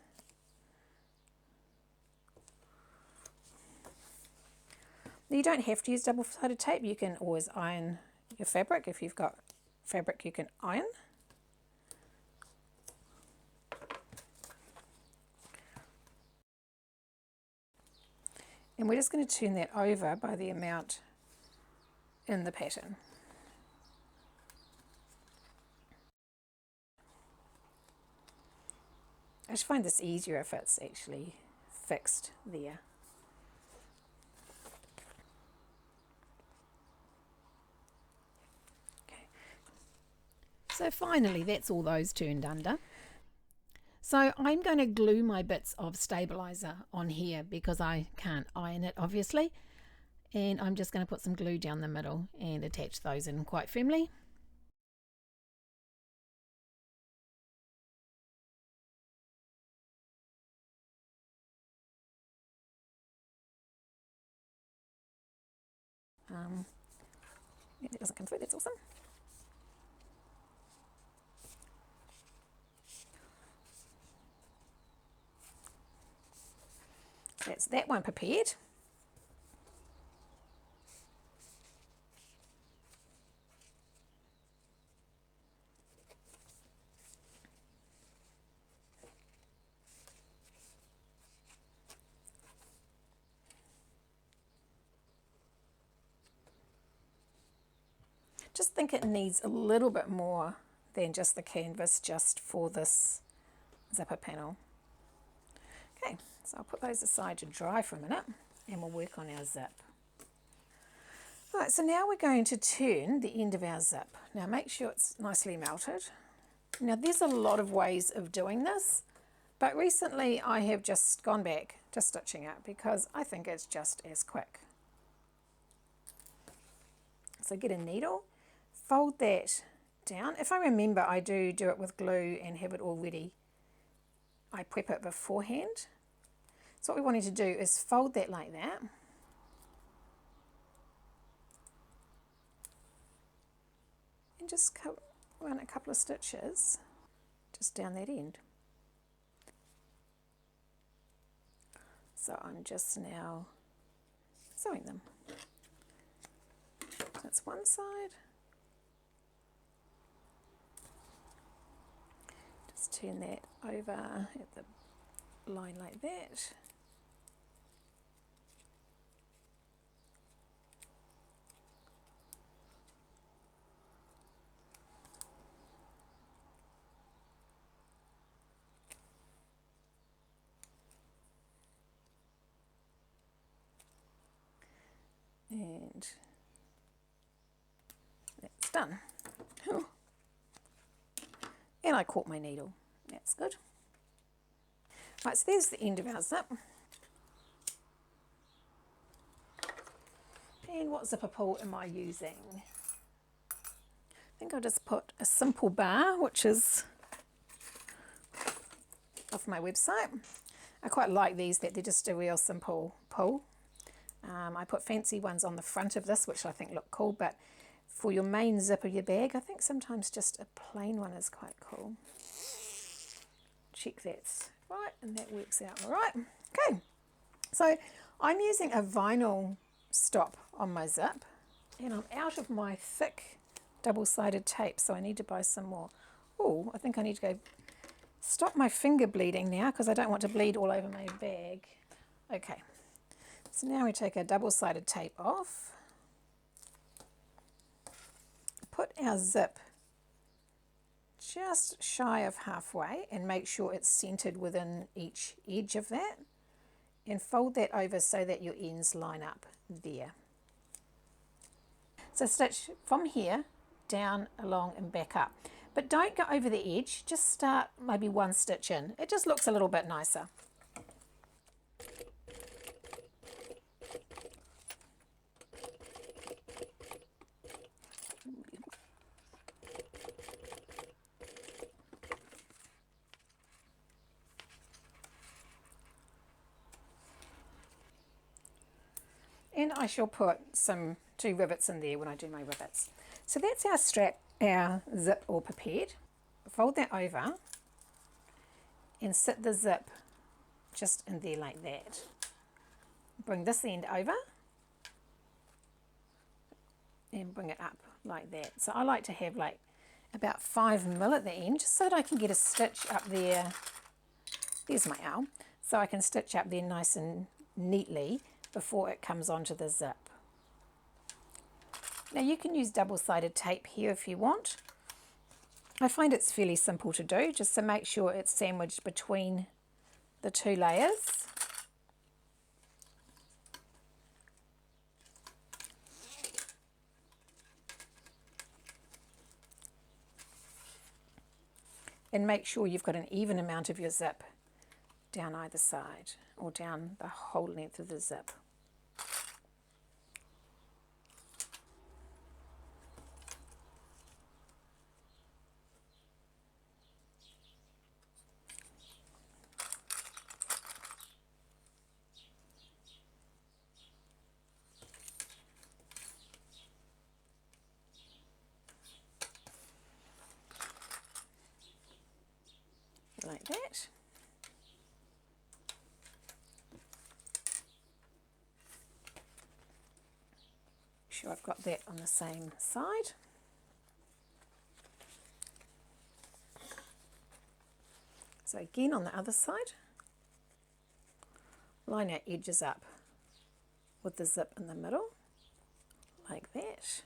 You don't have to use double-sided tape. You can always iron your fabric. If you've got fabric you can iron. And we're just going to turn that over by the amount in the pattern. I just find this easier if it's actually fixed there. Okay. So finally that's all those turned under. So I'm going to glue my bits of stabilizer on here because I can't iron it obviously, and I'm just going to put some glue down the middle and attach those in quite firmly. It doesn't come through, that's awesome. That's that one prepared. Just think it needs a little bit more than just the canvas just for this zipper panel. Okay, so I'll put those aside to dry for a minute and we'll work on our zip. Right, so now we're going to turn the end of our zip. Now make sure it's nicely melted. Now there's a lot of ways of doing this, but recently I have just gone back to stitching it because I think it's just as quick. So get a needle, fold that down. If I remember, I do it with glue and have it all ready. I prep it beforehand. So what we wanted to do is fold that like that. And just run a couple of stitches just down that end. So I'm just now sewing them. That's one side. Just turn that over at the line like that. And that's done. And I caught my needle. That's good. Right, so there's the end of our zip. And what zipper pull am I using? I think I'll just put a simple bar, which is off my website. I quite like these, that they're just a real simple pull. I put fancy ones on the front of this, which I think look cool, but for your main zip of your bag, I think sometimes just a plain one is quite cool. Check that's right, and that works out all right. Okay, so I'm using a vinyl stop on my zip, and I'm out of my thick double-sided tape, so I need to buy some more. Oh, I think I need to go stop my finger bleeding now because I don't want to bleed all over my bag. Okay, so now we take our double-sided tape off, put our zip just shy of halfway and make sure it's centered within each edge of that, and fold that over so that your ends line up there. So stitch from here down, along and back up, but don't go over the edge, just start maybe one stitch in. It just looks a little bit nicer. And I shall put two rivets in there when I do my rivets. So that's our strap, our zip all prepared. Fold that over and sit the zip just in there like that. Bring this end over and bring it up like that. So I like to have like about 5mm at the end, just so that I can get a stitch up there. There's my owl. So I can stitch up there nice and neatly before it comes onto the zip. Now you can use double-sided tape here if you want. I find it's fairly simple to do, just to make sure it's sandwiched between the two layers. And make sure you've got an even amount of your zip down either side, or down the whole length of the zip. Like that. Make sure I've got that on the same side. So again on the other side, line our edges up with the zip in the middle, like that.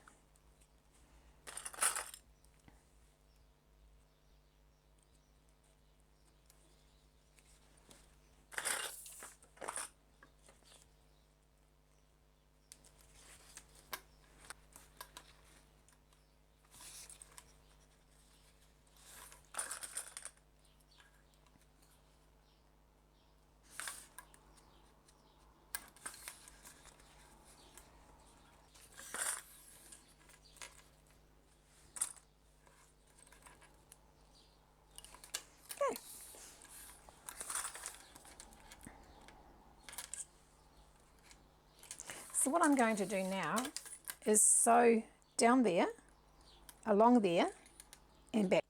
So what I'm going to do now is sew down there, along there, and back.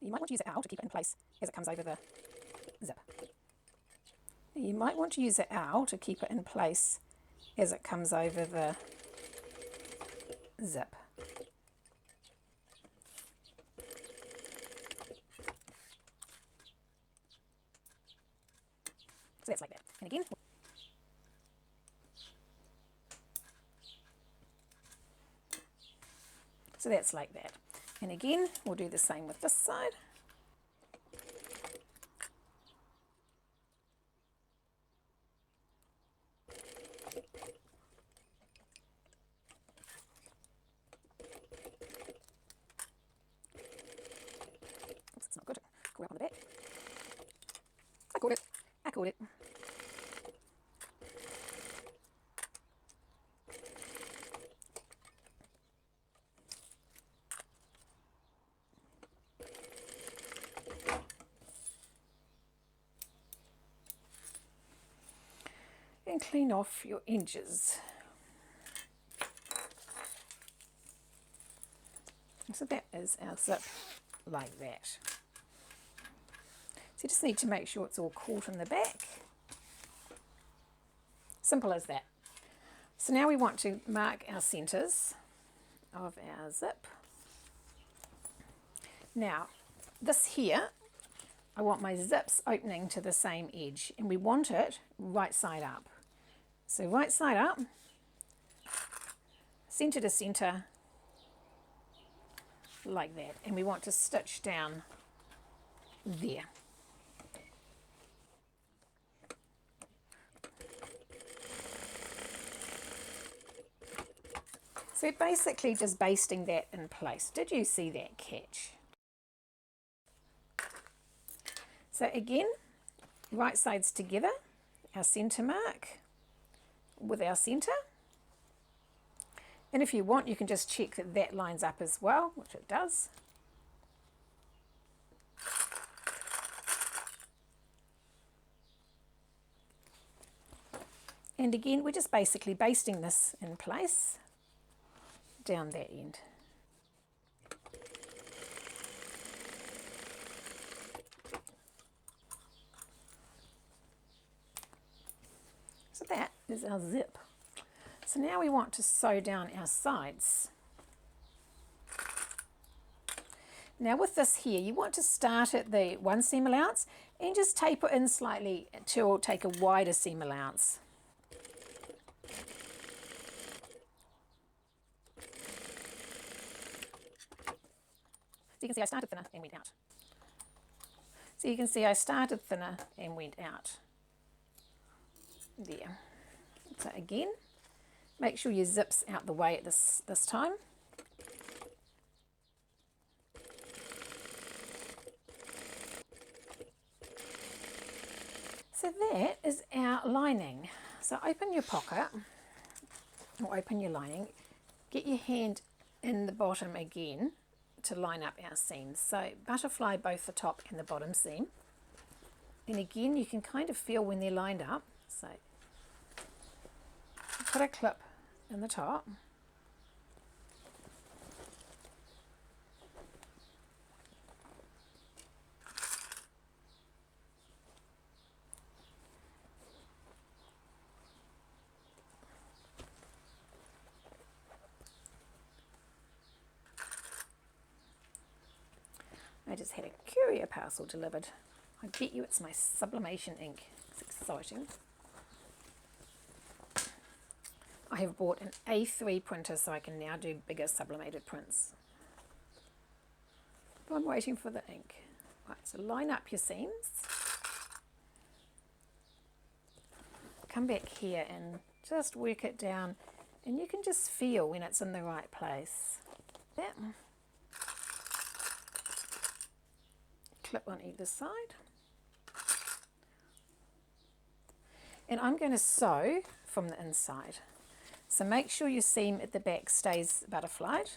You might want to use it out to keep it in place as it comes over the zip. You might want to use it out to keep it in place as it comes over the zip. So that's like that. And again, so that's like that. And again, we'll do the same with this side. Oops, it's not good. Go up on the back. I caught it. I caught it. And clean off your edges. So that is our zip like that. So you just need to make sure it's all caught in the back. Simple as that. So now we want to mark our centres of our zip. Now this here I want my zips opening to the same edge, and we want it right side up. So right side up, center to center, like that. And we want to stitch down there. So basically just basting that in place. Did you see that catch? So again, right sides together, our center mark with our center. And if you want, you can just check that that lines up as well, which it does. And again, we're just basically basting this in place down that end. So that is our zip. So now we want to sew down our sides. Now with this here, you want to start at the 1 seam allowance and just taper in slightly to take a wider seam allowance. So you can see I started thinner and went out. So you can see I started thinner and went out. There. So again, make sure your zip's out the way at this time. So that is our lining. So open your pocket, or open your lining, get your hand in the bottom again to line up our seams. So butterfly both the top and the bottom seam. And again, you can kind of feel when they're lined up. So put a clip in the top. I just had a courier parcel delivered. I bet you it's my sublimation ink. It's exciting. I have bought an A3 printer so I can now do bigger sublimated prints. But I'm waiting for the ink. Right, so line up your seams. Come back here and just work it down, and you can just feel when it's in the right place. Yeah. Clip on either side. And I'm going to sew from the inside. So make sure your seam at the back stays butterflied.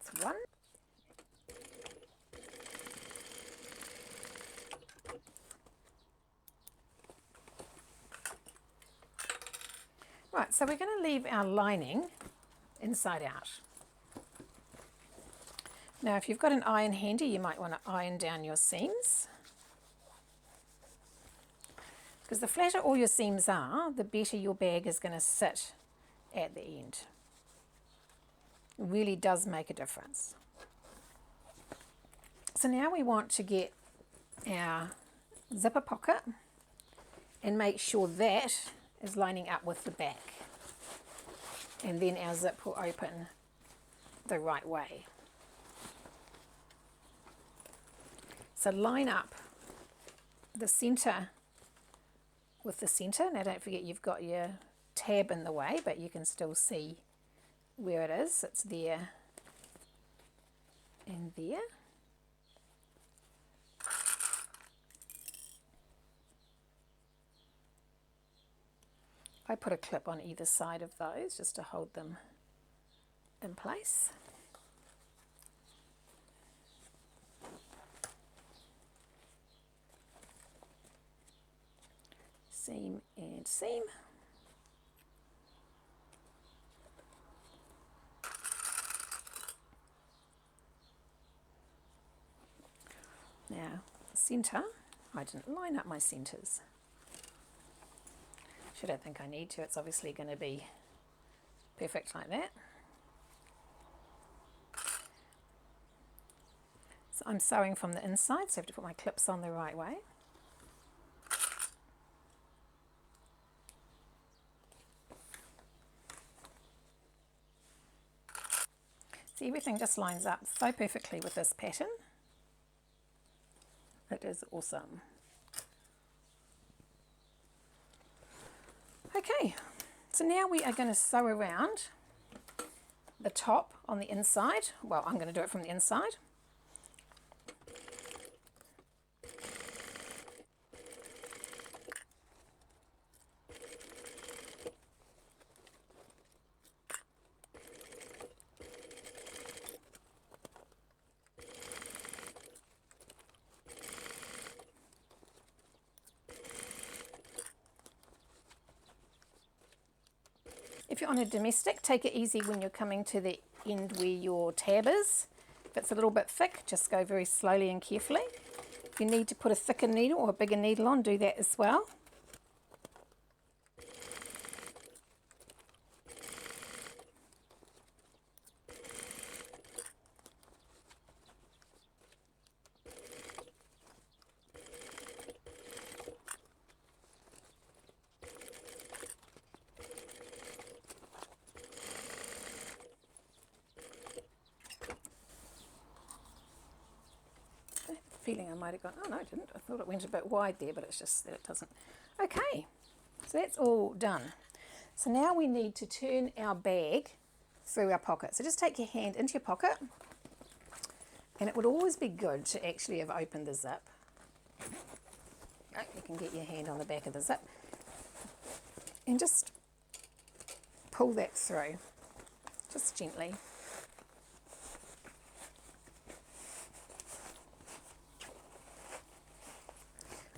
That's one. Right, so we're going to leave our lining inside out. Now if you've got an iron handy, you might want to iron down your seams. Because the flatter all your seams are, the better your bag is going to sit at the end. It really does make a difference. So now we want to get our zipper pocket and make sure that is lining up with the back, and then our zip will open the right way. So line up the center with the center. Now don't forget you've got your tab in the way, but you can still see where it is. It's there and there. I put a clip on either side of those just to hold them in place. Seam and seam. Now, center, I didn't line up my centres. I don't think I need to. It's obviously going to be perfect like that. So I'm sewing from the inside, so I have to put my clips on the right way. See, everything just lines up so perfectly with this pattern. It is awesome. Okay, so now we are going to sew around the top on the inside. Well, I'm going to do it from the inside. If you're on a domestic, take it easy when you're coming to the end where your tab is. If it's a little bit thick, just go very slowly and carefully. If you need to put a thicker needle or a bigger needle on, do that as well. Feeling I might have gone, oh no, I didn't. I thought it went a bit wide there, but it's just that it doesn't. Okay, so that's all done. So now we need to turn our bag through our pocket. So just take your hand into your pocket, and it would always be good to actually have opened the zip. Oh, you can get your hand on the back of the zip and just pull that through, just gently.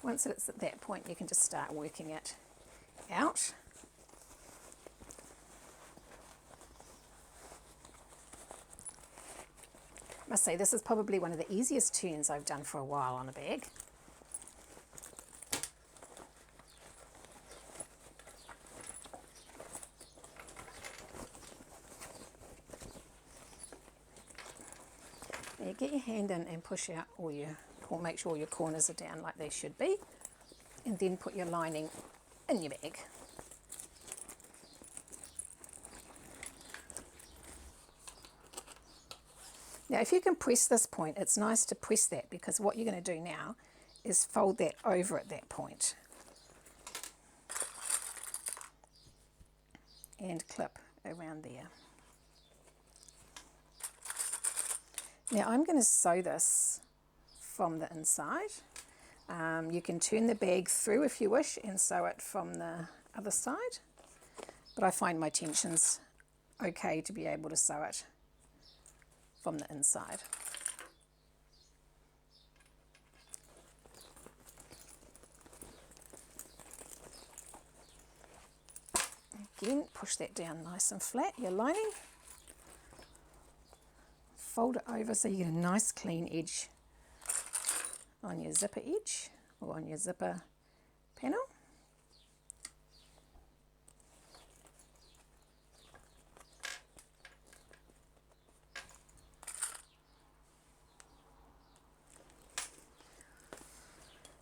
Once it's at that point, you can just start working it out. I must say, this is probably one of the easiest turns I've done for a while on a bag. Now get your hand in and push out all your, or make sure your corners are down like they should be, and then put your lining in your bag. Now if you can press this point, it's nice to press that, because what you're going to do now is fold that over at that point and clip around there. Now I'm going to sew this from the inside. You can turn the bag through if you wish and sew it from the other side, but I find my tension's okay to be able to sew it from the inside. Again, push that down nice and flat, your lining. Fold it over so you get a nice clean edge on your zipper edge or on your zipper panel.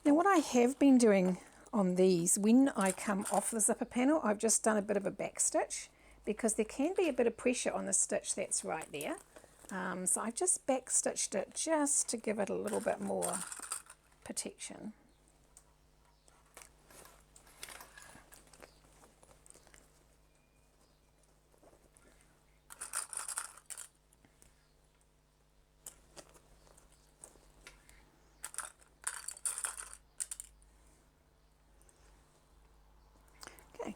Now what I have been doing on these, when I come off the zipper panel, I've just done a bit of a back stitch, because there can be a bit of pressure on the stitch that's right there. So I've just back stitched it just to give it a little bit more protection. Okay.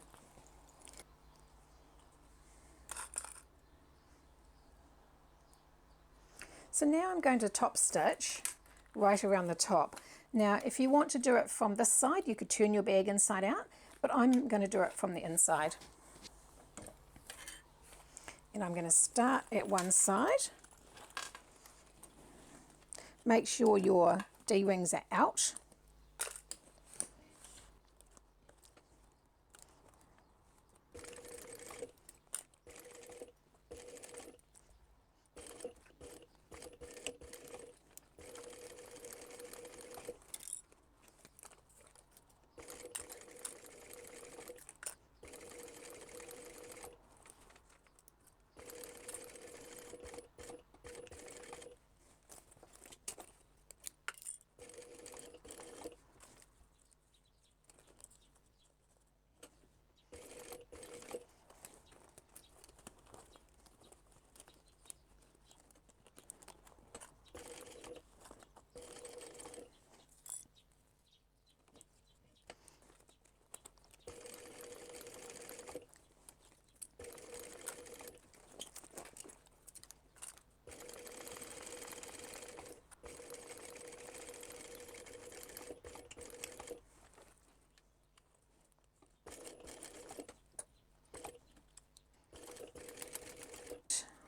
So now I'm going to top stitch right around the top. Now if you want to do it from this side, you could turn your bag inside out, but I'm going to do it from the inside. And I'm going to start at one side. Make sure your D-rings are out.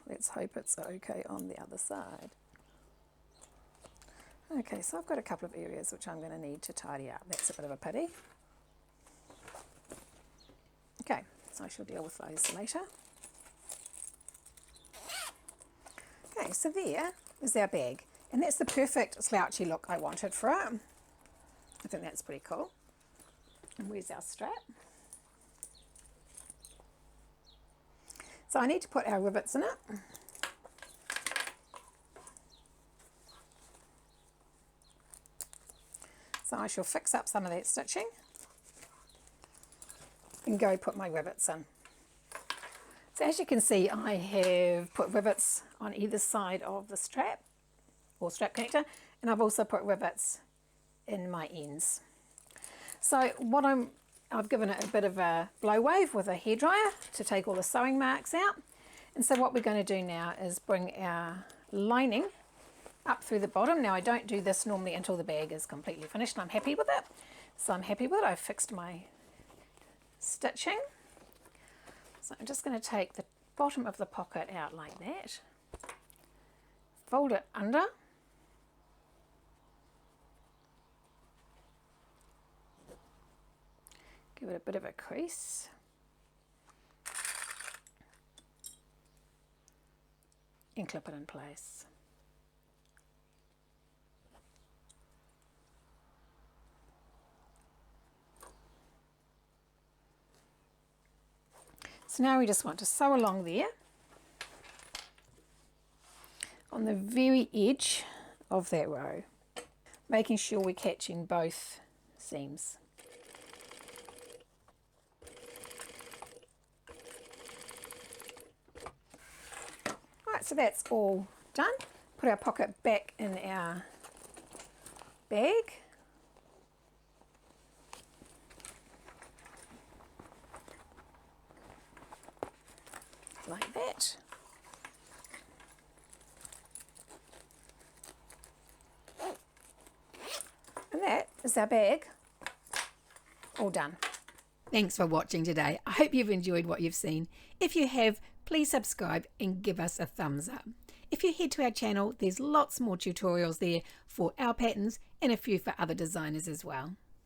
let's hope it's okay on the other side. Okay, so I've got a couple of areas which I'm going to need to tidy up. That's a bit of a pity. Okay, so I shall deal with those later. Okay, so there is our bag, and that's the perfect slouchy look I wanted for it. I think that's pretty cool. And where's our strap? So I need to put our rivets in it. So I shall fix up some of that stitching and go put my rivets in. So as you can see, I have put rivets on either side of the strap or strap connector, and I've also put rivets in my ends. So what I've given it a bit of a blow wave with a hairdryer to take all the sewing marks out. And so what we're going to do now is bring our lining up through the bottom. Now I don't do this normally until the bag is completely finished and I'm happy with it. So I'm happy with it. I've fixed my stitching. So I'm just going to take the bottom of the pocket out like that. Fold it under. Give it a bit of a crease. And clip it in place. So now we just want to sew along there on the very edge of that row, making sure we're catching both seams. Right, so that's all done. Put our pocket back in our bag. Like that. And that is our bag all done. Thanks for watching today. I hope you've enjoyed what you've seen. If you have, please subscribe and give us a thumbs up. If you head to our channel, there's lots more tutorials there for our patterns and a few for other designers as well.